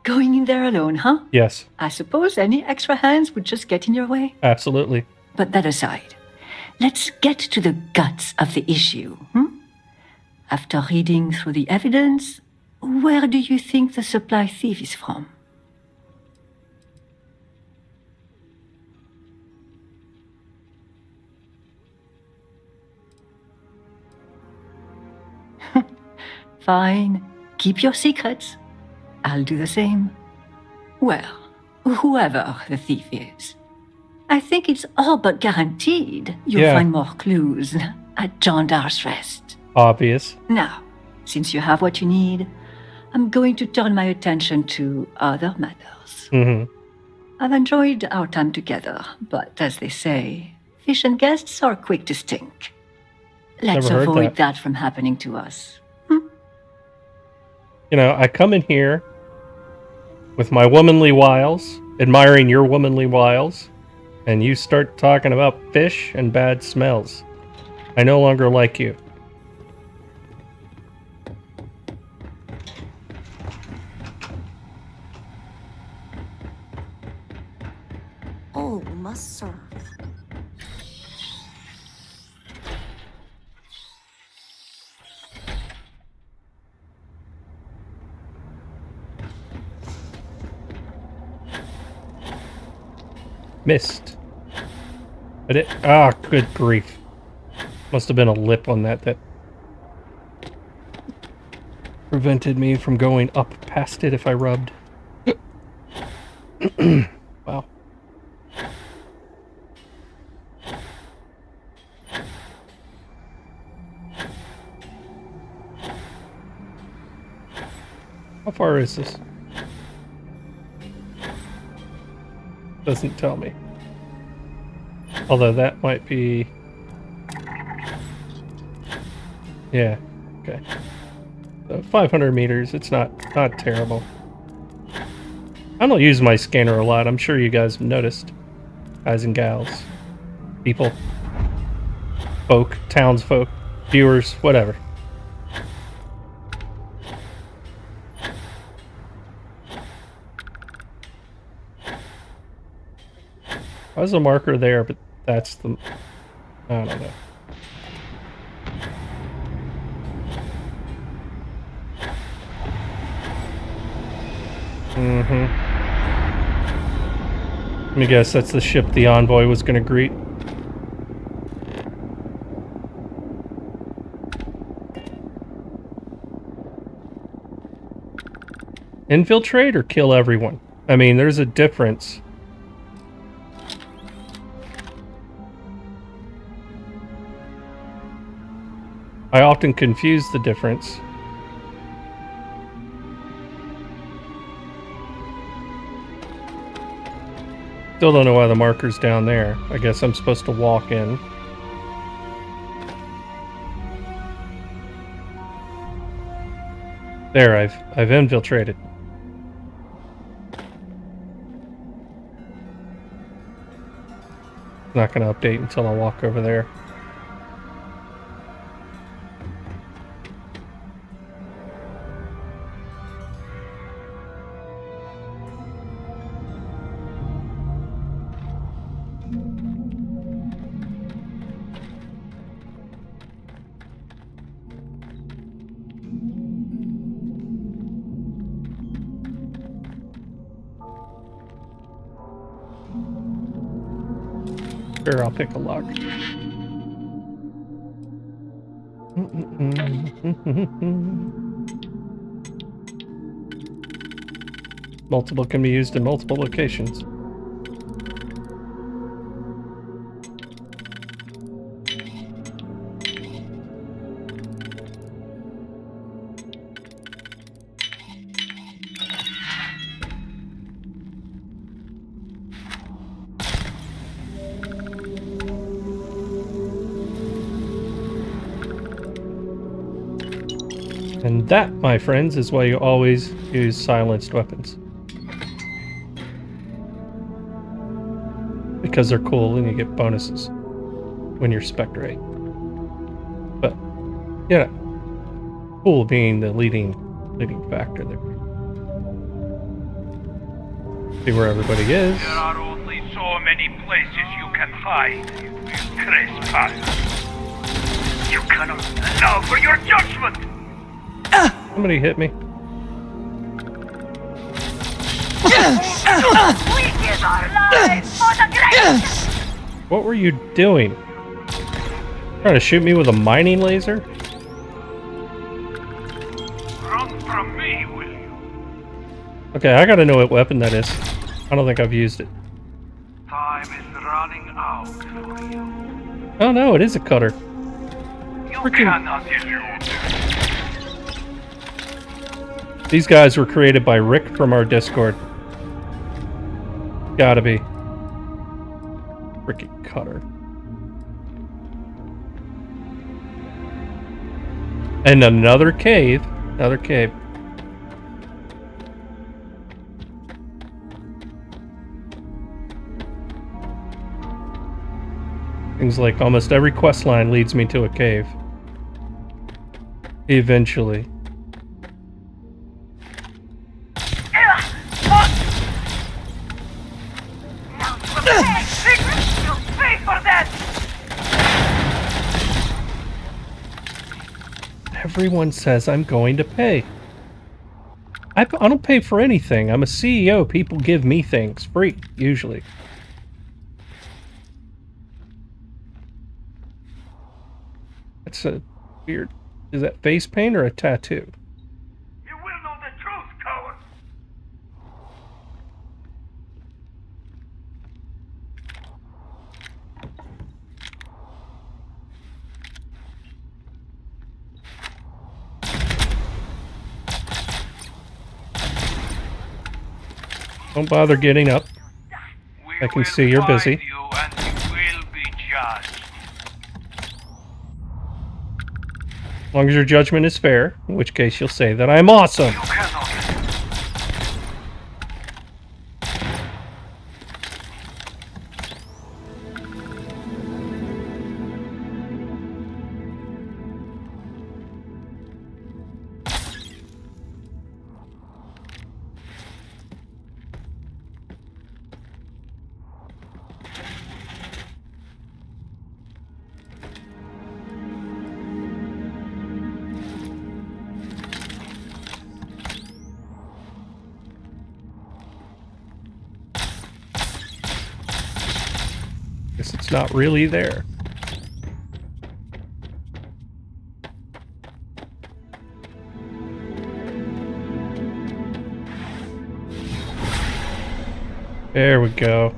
Going in there alone, huh? Yes. I suppose any extra hands would just get in your way. Absolutely. But that aside, let's get to the guts of the issue. After reading through the evidence, where do you think the supply thief is from? Fine. Keep your secrets. I'll do the same. Well, whoever the thief is, I think it's all but guaranteed you'll find more clues at Jandar's Rest. Obvious. Now, since you have what you need, I'm going to turn my attention to other matters. I've enjoyed our time together, but as they say, fish and guests are quick to stink. Let's avoid that from happening to us. You know, I come in here with my womanly wiles, admiring your womanly wiles, and you start talking about fish and bad smells. I no longer like you. Oh, must serve. Missed. Good grief. Must have been a lip on that prevented me from going up past it if I rubbed. Wow. How far is this? Doesn't tell me. Although that might be... Yeah, okay. 500 meters, it's not terrible. I don't use my scanner a lot, I'm sure you guys have noticed. Guys and gals. People. Folk, townsfolk, viewers, whatever. There's a marker there, but that's the... I don't know. Let me guess, that's the ship the envoy was going to greet. Infiltrate or kill everyone? I mean, there's a difference. I often confuse the difference. Still don't know why the marker's down there. I guess I'm supposed to walk in. There, I've infiltrated. Not going to update until I walk over there. Sure, I'll pick a lock. Multiple can be used in multiple locations. And that, my friends, is why you always use silenced weapons. Because they're cool and you get bonuses when you're spectrate. But, yeah, cool being the leading factor there. See where everybody is. There are only so many places you can hide, trespasser. You cannot allow for your judgment! Somebody hit me. What were you doing? Trying to shoot me with a mining laser? Run from me, will you? Okay, I gotta know what weapon that is. I don't think I've used it. Time is running out for you. Oh no, it is a cutter. You cannot elude. These guys were created by Rick from our Discord. Gotta be. Freaking cutter. And another cave. Another cave. Things like almost every quest line leads me to a cave. Eventually. Everyone says I'm going to pay. I don't pay for anything. I'm a CEO. People give me things free, usually. That's a weird... Is that face paint or a tattoo? You will know the truth, coward! Don't bother getting up. I can see you're busy. You and you will be judged. As long as your judgment is fair, in which case you'll say that I'm awesome. You cannot. guess it's not really there. There we go.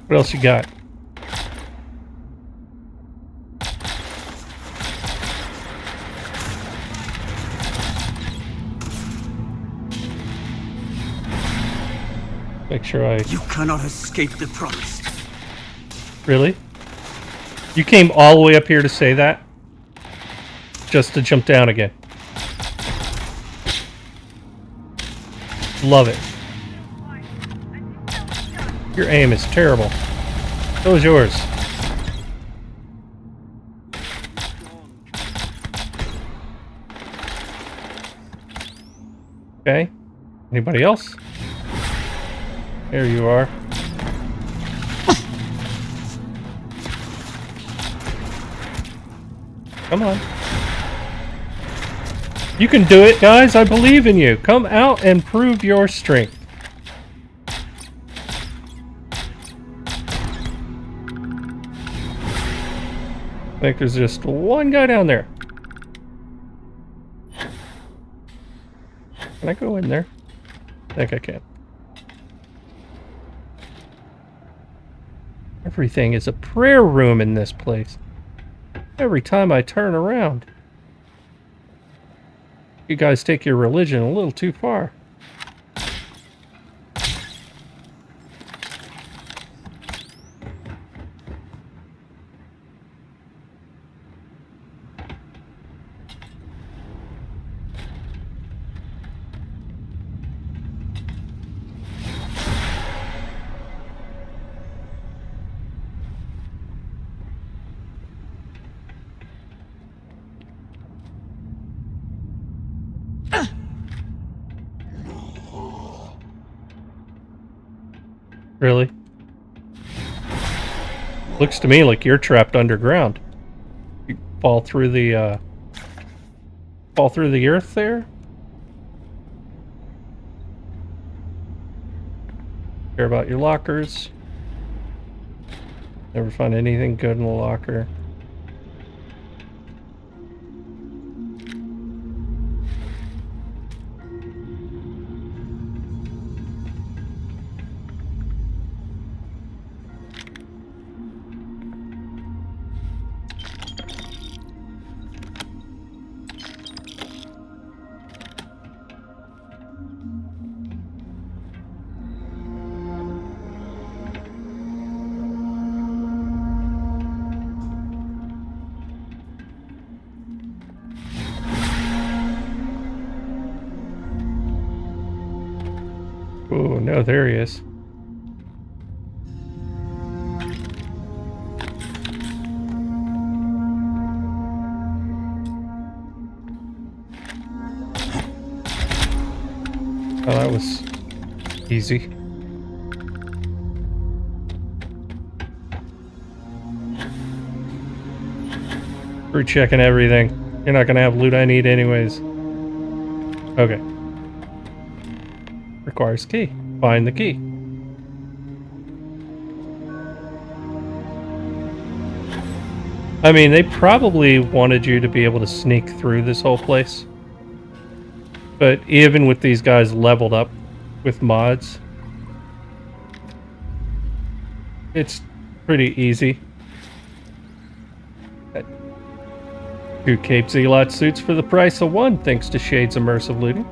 What else you got? Make sure I... You cannot escape the promise. Really? You came all the way up here to say that? Just to jump down again. Love it. Your aim is terrible. So is yours. Okay. Anybody else? There you are. Come on. You can do it, guys. I believe in you. Come out and prove your strength. I think there's just one guy down there. Can I go in there? I think I can. Everything is a prayer room in this place. Every time I turn around. You guys take your religion a little too far. Really? Looks to me like you're trapped underground. You fall through the earth there? Care about your lockers. Never find anything good in the locker. Oh, no, there he is. Oh, that was easy. We're checking everything. You're not gonna have loot I need anyways. Okay. Requires key. Find the key. I mean, they probably wanted you to be able to sneak through this whole place. But even with these guys leveled up with mods, it's pretty easy. 2 Cape Zealot suits for the price of 1, thanks to Shade's immersive looting.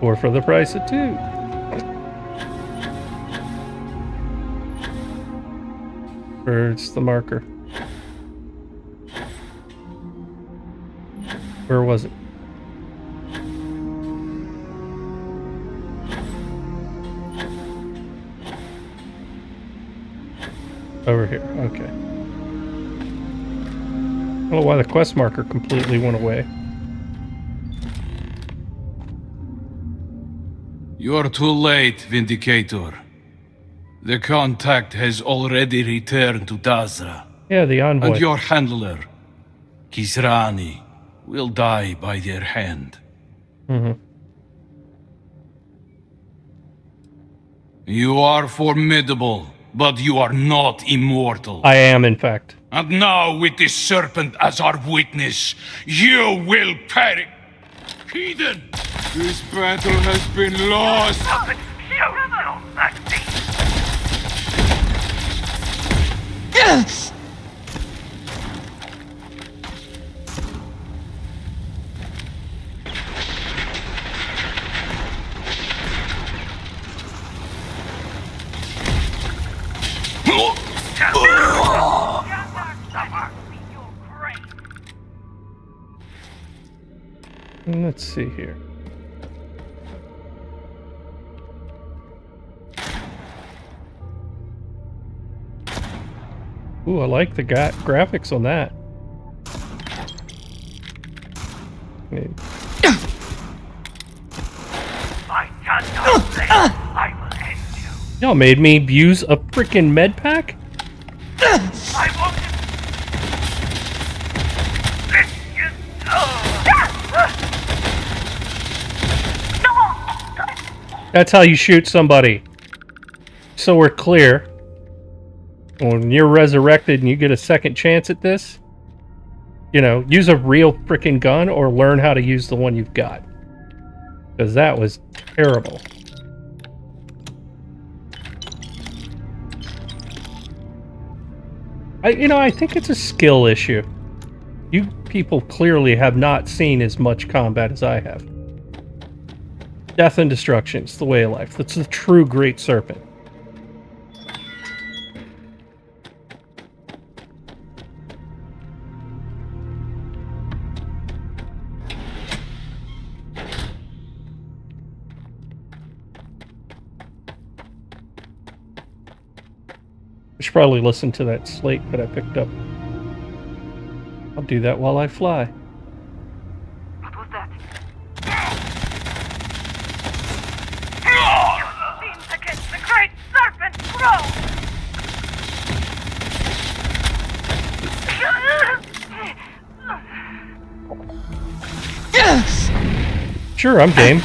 Or for the price of 2. Where's the marker? Where was it? Over here. Okay. I don't know why the quest marker completely went away. You're too late, Vindicator. The contact has already returned to Dazra. Yeah, the envoy. And your handler, Kisrani, will die by their hand. Mm-hmm. You are formidable, but you are not immortal. I am, in fact. And now, with this serpent as our witness, you will perish. Heathen! This battle has been lost! Yes! Let's see here. Ooh, I like the graphics on that. Y'all made me use a freaking med pack? That's how you shoot somebody. So we're clear. When you're resurrected and you get a second chance at this, you know, use a real freaking gun or learn how to use the one you've got. Because that was terrible. I think it's a skill issue. You people clearly have not seen as much combat as I have. Death and destruction, it's the way of life. That's the true Great Serpent. I should probably listen to that slate that I picked up. I'll do that while I fly. What was that? You seem to get the Great Serpent Yes! Sure, I'm game.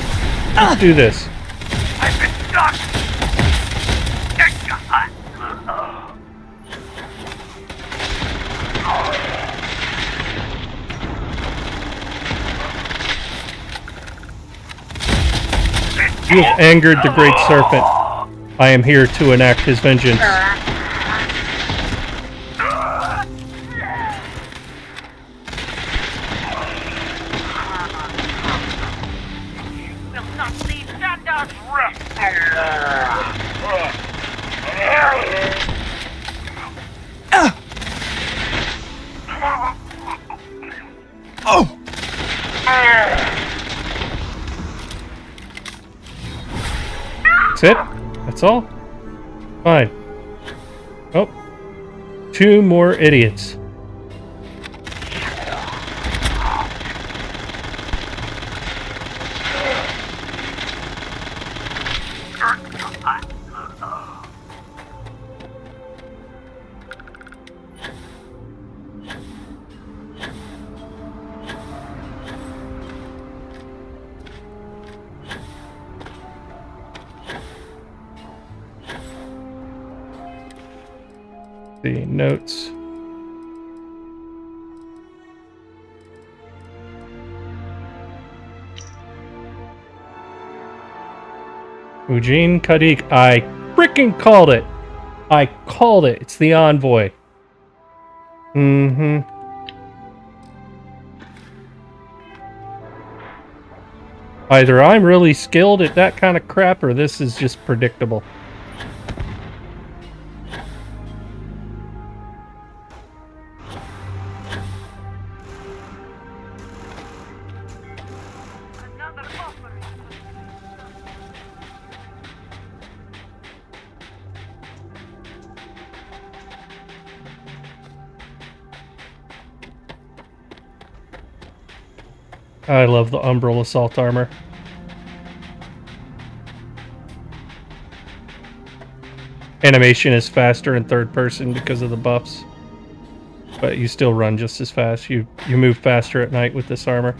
Let's do this. I've been stuck! You have angered the Great Serpent. I am here to enact his vengeance. Will not leave Xandar's rest! Oh! That's it? That's all? Fine. Oh. 2 more idiots. The notes. Eugene Kadik. I freaking called it. I called it. It's the envoy. Mm-hmm. Either I'm really skilled at that kind of crap or this is just predictable. I love the Umbral assault armor. Animation is faster in third person because of the buffs. But you still run just as fast. You move faster at night with this armor.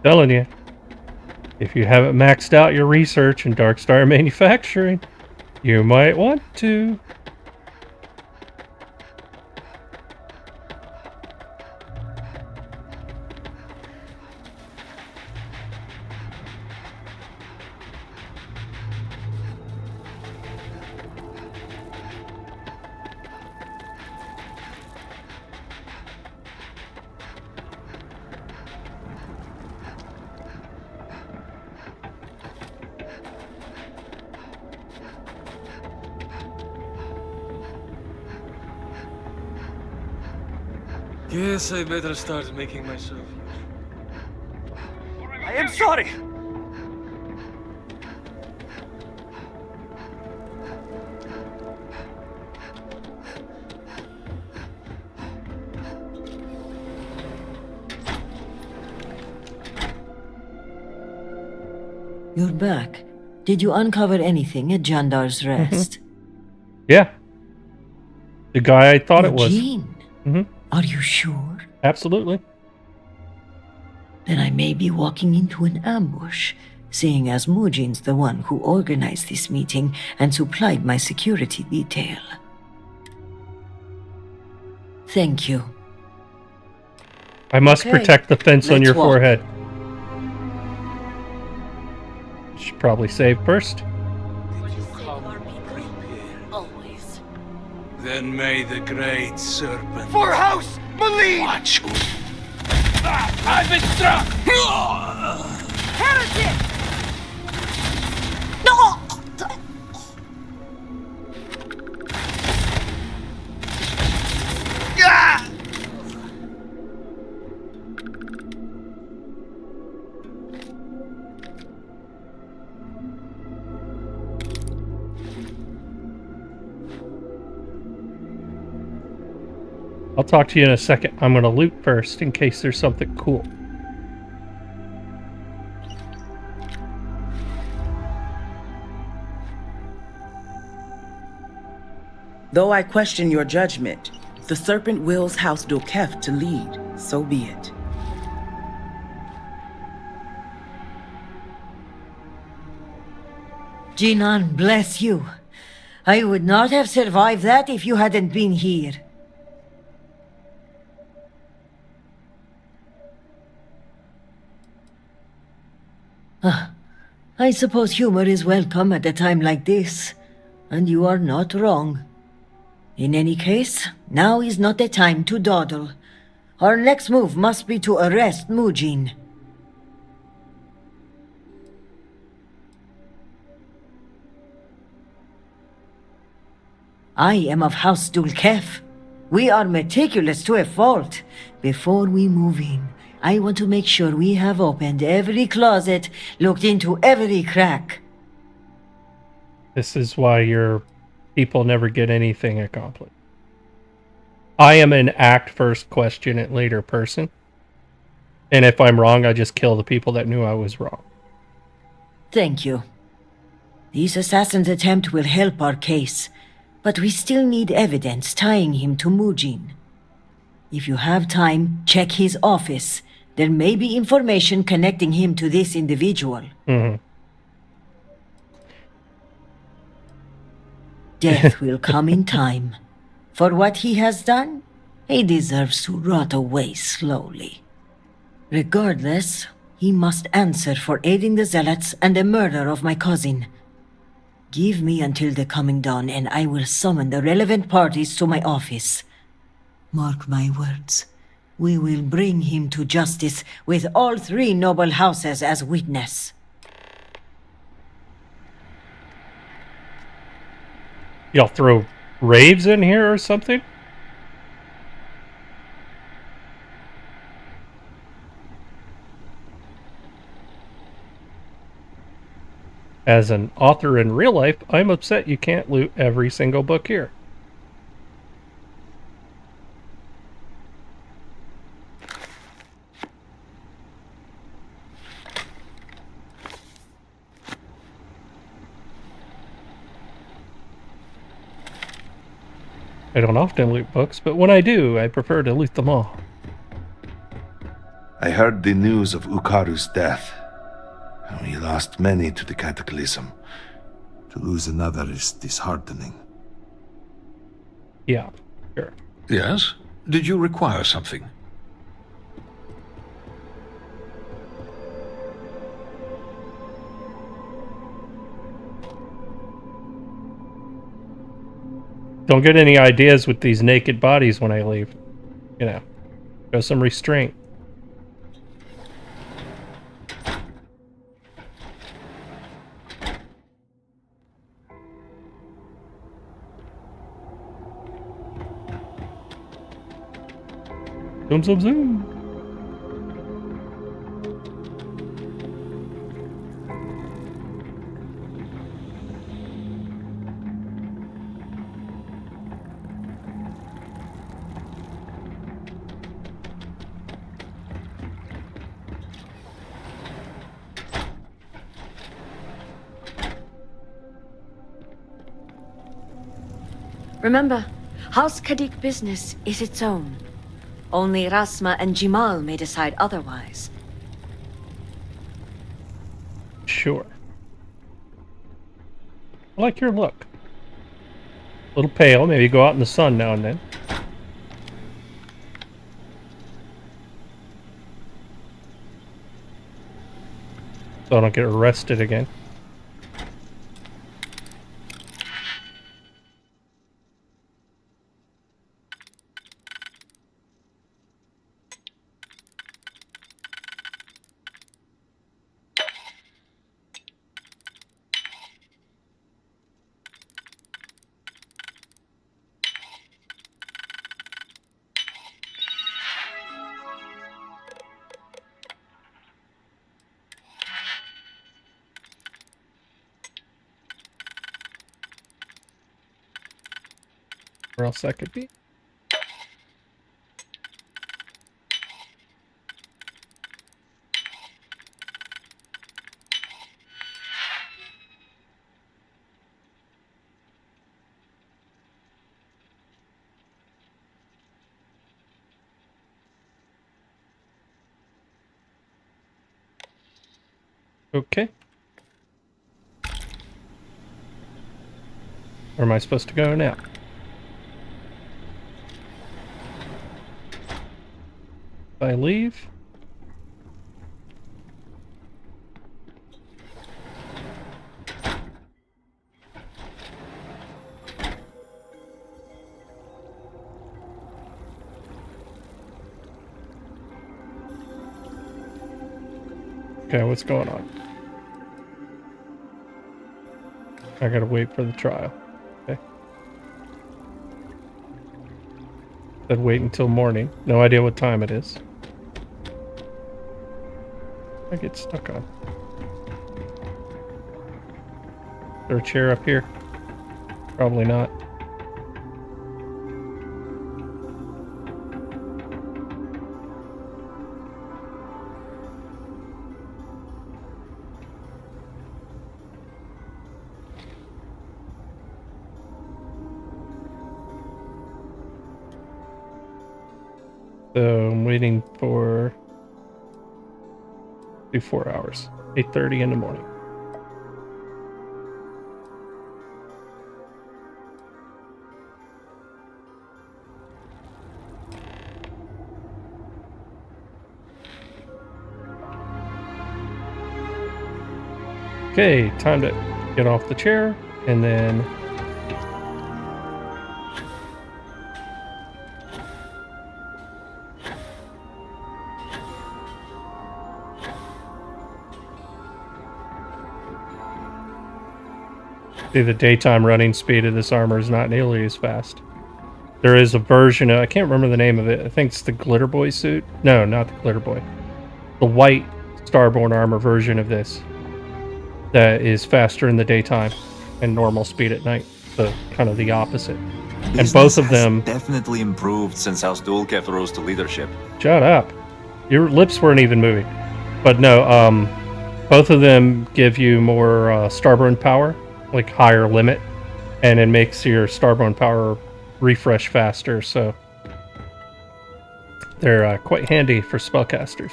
Telling you, if you haven't maxed out your research in DarkStar manufacturing, you might want to. Guess I better start making myself. I am sorry! You're back. Did you uncover anything at Jandar's Rest? Yeah. The guy I thought it was. Eugene? Are you sure? Absolutely. Then I may be walking into an ambush, seeing as Mujine's the one who organized this meeting and supplied my security detail. Thank you. I must protect the fence on your forehead. Should probably save first. Then may the great serpent... For House Malene! Watch. I've been struck! Heretic! No! I'll talk to you in a second. I'm going to loot first in case there's something cool. Though I question your judgment, the serpent wills House Dokef to lead, so be it. Jinan, bless you. I would not have survived that if you hadn't been here. I suppose humor is welcome at a time like this, and you are not wrong. In any case, now is not the time to dawdle. Our next move must be to arrest Mujin. I am of House Dulkef. We are meticulous to a fault. Before we move in, I want to make sure we have opened every closet, looked into every crack. This is why your people never get anything accomplished. I am an act first, question it later person. And if I'm wrong, I just kill the people that knew I was wrong. Thank you. This assassin's attempt will help our case, but we still need evidence tying him to Mujin. If you have time, check his office. There may be information connecting him to this individual. Death will come in time. For what he has done, he deserves to rot away slowly. Regardless, he must answer for aiding the Zealots and the murder of my cousin. Give me until the coming dawn, and I will summon the relevant parties to my office. Mark my words. We will bring him to justice with all three noble houses as witness. Y'all throw raves in here or something? As an author in real life, I'm upset you can't loot every single book here. I don't often loot books, but when I do, I prefer to loot them all. I heard the news of Ukaru's death. We lost many to the cataclysm. To lose another is disheartening. Yeah, sure. Yes? Did you require something? Don't get any ideas with these naked bodies when I leave. You know, show some restraint. Zoom, zoom, zoom. Remember, House Kadik business is its own. Only Rasma and Jimal may decide otherwise. Sure. I like your look. A little pale, maybe go out in the sun now and then. So I don't get arrested again. Where else that could be? Okay. Where am I supposed to go now? If I leave? Okay, what's going on? I gotta wait for the trial. Okay. Said wait until morning. No idea what time it is. I get stuck on. Is there a chair up here? Probably not. So I'm waiting for 4 hours. 8:30 in the morning. Okay, time to get off the chair and then See, the daytime running speed of this armor is not nearly as fast. There is a version of, I can't remember the name of it. I think it's the Glitter Boy suit. No, not the Glitter Boy. The white Starborn armor version of this that is faster in the daytime and normal speed at night. So kind of the opposite. And both of them definitely improved since House Dulkef rose to leadership. Shut up. Your lips weren't even moving. But no, both of them give you more Starborn power, like higher limit, and it makes your Starborn power refresh faster, so they're quite handy for spellcasters.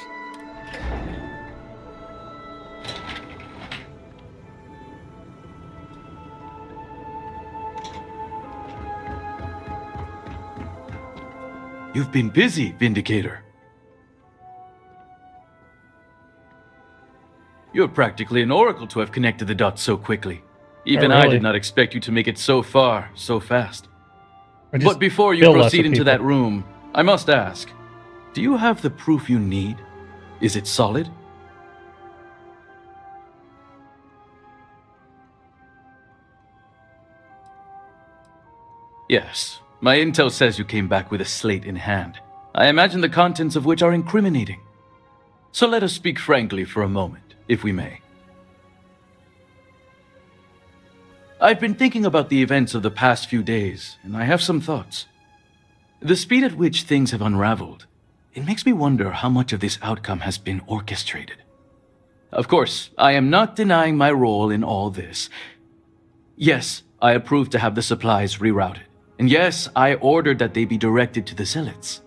You've been busy, Vindicator. You're practically an oracle to have connected the dots so quickly. Even I did not expect you to make it so far, so fast. But before you proceed into that room, I must ask, do you have the proof you need? Is it solid? Yes, my intel says you came back with a slate in hand. I imagine the contents of which are incriminating. So let us speak frankly for a moment, if we may. I've been thinking about the events of the past few days, and I have some thoughts. The speed at which things have unraveled, it makes me wonder how much of this outcome has been orchestrated. Of course, I am not denying my role in all this. Yes, I approved to have the supplies rerouted. And yes, I ordered that they be directed to the zealots.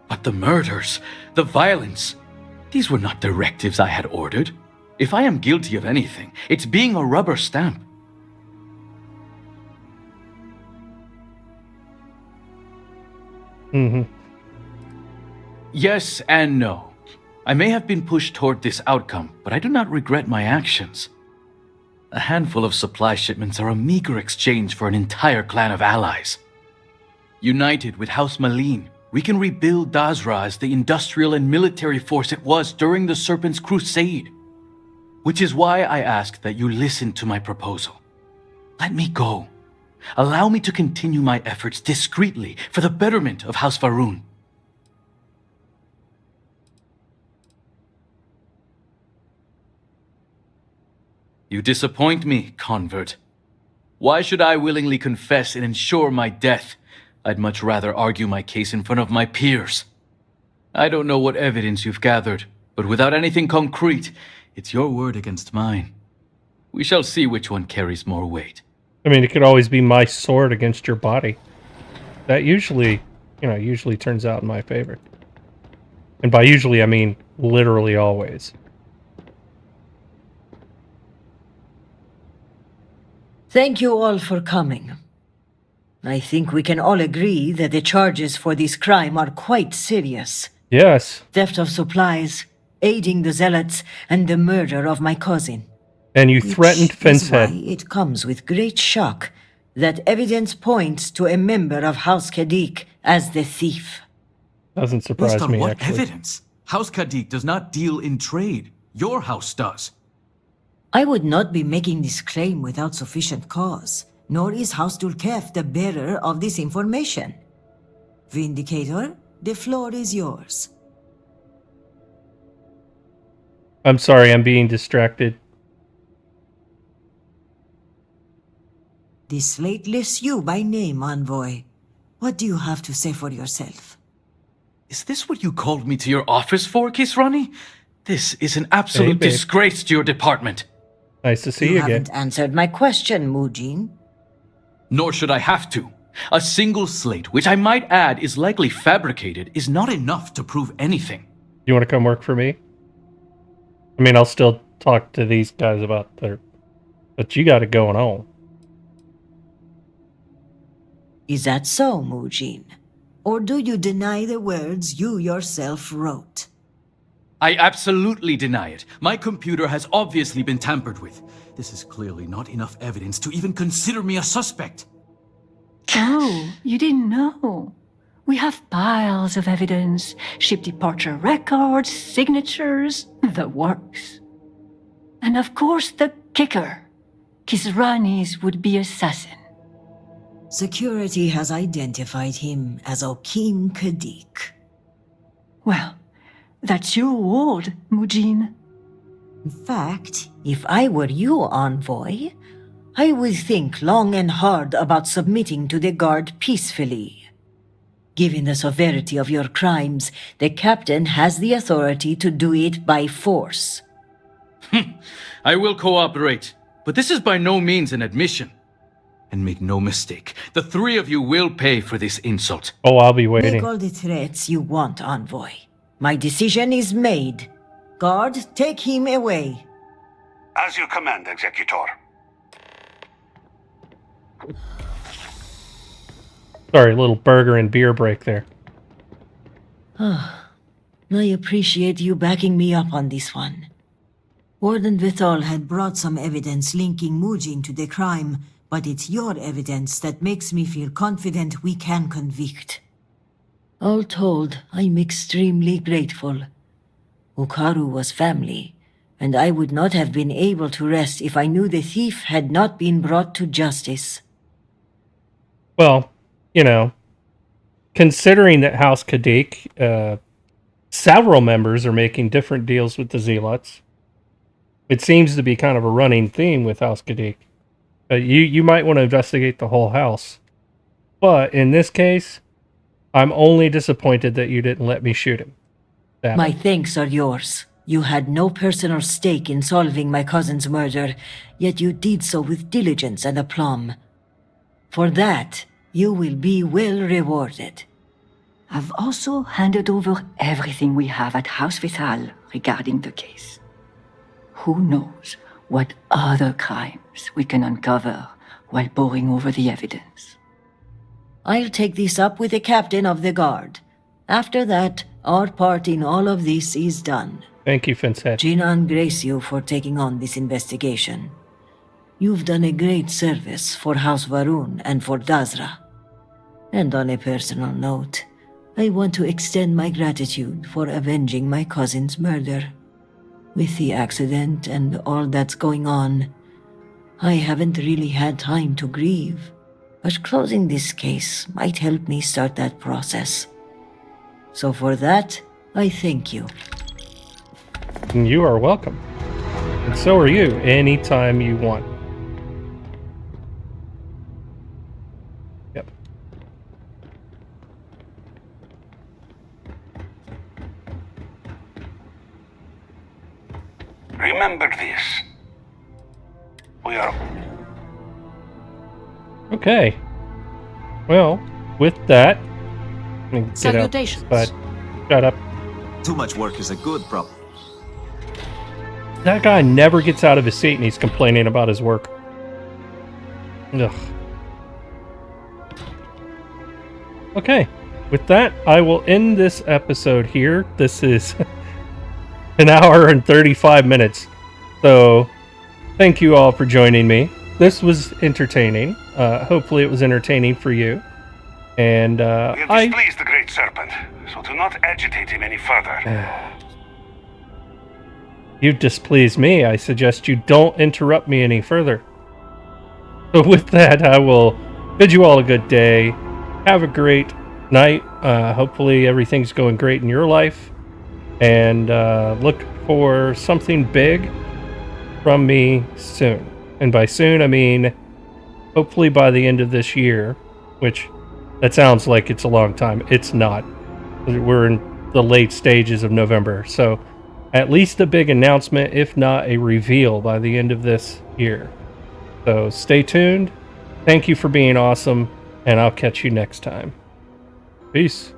But the murders, the violence, these were not directives I had ordered. If I am guilty of anything, it's being a rubber stamp. Yes and no. I may have been pushed toward this outcome, but I do not regret my actions. A handful of supply shipments are a meager exchange for an entire clan of allies. United with House Malin, we can rebuild Dazra as the industrial and military force it was during the Serpent's Crusade. Which is why I ask that you listen to my proposal. Let me go. Allow me to continue my efforts discreetly for the betterment of House Va'ruun. You disappoint me, convert. Why should I willingly confess and ensure my death? I'd much rather argue my case in front of my peers. I don't know what evidence you've gathered, but without anything concrete, it's your word against mine. We shall see which one carries more weight. I mean, it could always be my sword against your body. That usually turns out in my favor. And by usually, I mean literally always. Thank you all for coming. I think we can all agree that the charges for this crime are quite serious. Yes. Theft of supplies, aiding the zealots, and the murder of my cousin. And you threatened Fencehead. Why it comes with great shock that evidence points to a member of House Kadik as the thief. Doesn't surprise Based on me, what actually. evidence? House Kadik does not deal in trade. Your house does. I would not be making this claim without sufficient cause, nor is House Dulkef the bearer of this information. Vindicator, the floor is yours. I'm sorry, I'm being distracted. This slate lists you by name, Envoy. What do you have to say for yourself? Is this what you called me to your office for, Kisrani? This is an absolute babe. disgrace to your department. Nice to see You you again. haven't answered my question, Mujin. Nor should I have to. A single slate, which I might add is likely fabricated, is not enough to prove anything. You want to come work for me? I mean, I'll still talk to these guys about their... But you got it going on. Is that so, Mujin? Or do you deny the words you yourself wrote? I absolutely deny it. My computer has obviously been tampered with. This is clearly not enough evidence to even consider me a suspect. Oh, you didn't know. We have piles of evidence, ship departure records, signatures, the works. And of course the kicker. Kisrani's would-be assassin. Security has identified him as Okim Kadik. Well, that's your ward, Mujin. In fact, if I were you, Envoy, I would think long and hard about submitting to the guard peacefully. Given the severity of your crimes, the captain has the authority to do it by force. I will cooperate, but this is by no means an admission. And make no mistake, the three of you will pay for this insult. Oh, I'll be waiting. Make all the threats you want, Envoy. My decision is made. Guard, take him away. As you command, Executor. Sorry, little burger and beer break there. I appreciate you backing me up on this one. Warden Vithal had brought some evidence linking Mujin to the crime, but it's your evidence that makes me feel confident we can convict. All told, I'm extremely grateful. Ukaru was family, and I would not have been able to rest if I knew the thief had not been brought to justice. Well, you know, considering that House Kadik, several members are making different deals with the Zealots, it seems to be kind of a running theme with House Kadik. You might want to investigate the whole house. But in this case, I'm only disappointed that you didn't let me shoot him. My thanks are yours. You had no personal stake in solving my cousin's murder, yet you did so with diligence and aplomb. For that, you will be well rewarded. I've also handed over everything we have at House Vithal regarding the case. Who knows what other crimes we can uncover while poring over the evidence. I'll take this up with the captain of the guard. After that, our part in all of this is done. Thank you, Finstead. Jinan grace you for taking on this investigation. You've done a great service for House Varun and for Dazra. And on a personal note, I want to extend my gratitude for avenging my cousin's murder. With the accident and all that's going on, I haven't really had time to grieve, but closing this case might help me start that process. So for that, I thank you. You are welcome. And so are you, anytime you want. Yep. Remember this. We are... Okay. Well, with that... Salutations. But shut up. Too much work is a good problem. That guy never gets out of his seat and he's complaining about his work. Ugh. Okay. With that, I will end this episode here. This is an hour and 35 minutes. So, thank you all for joining me. This was entertaining. Hopefully it was entertaining for you. And We have displeased the Great Serpent, so do not agitate him any further. You displease me. I suggest you don't interrupt me any further. So with that, I will bid you all a good day. Have a great night. Hopefully everything's going great in your life. And look for something big from me soon. And by soon, I mean hopefully by the end of this year, which that sounds like it's a long time. It's not. We're in the late stages of November. So at least a big announcement, if not a reveal by the end of this year. So stay tuned. Thank you for being awesome, and I'll catch you next time. Peace.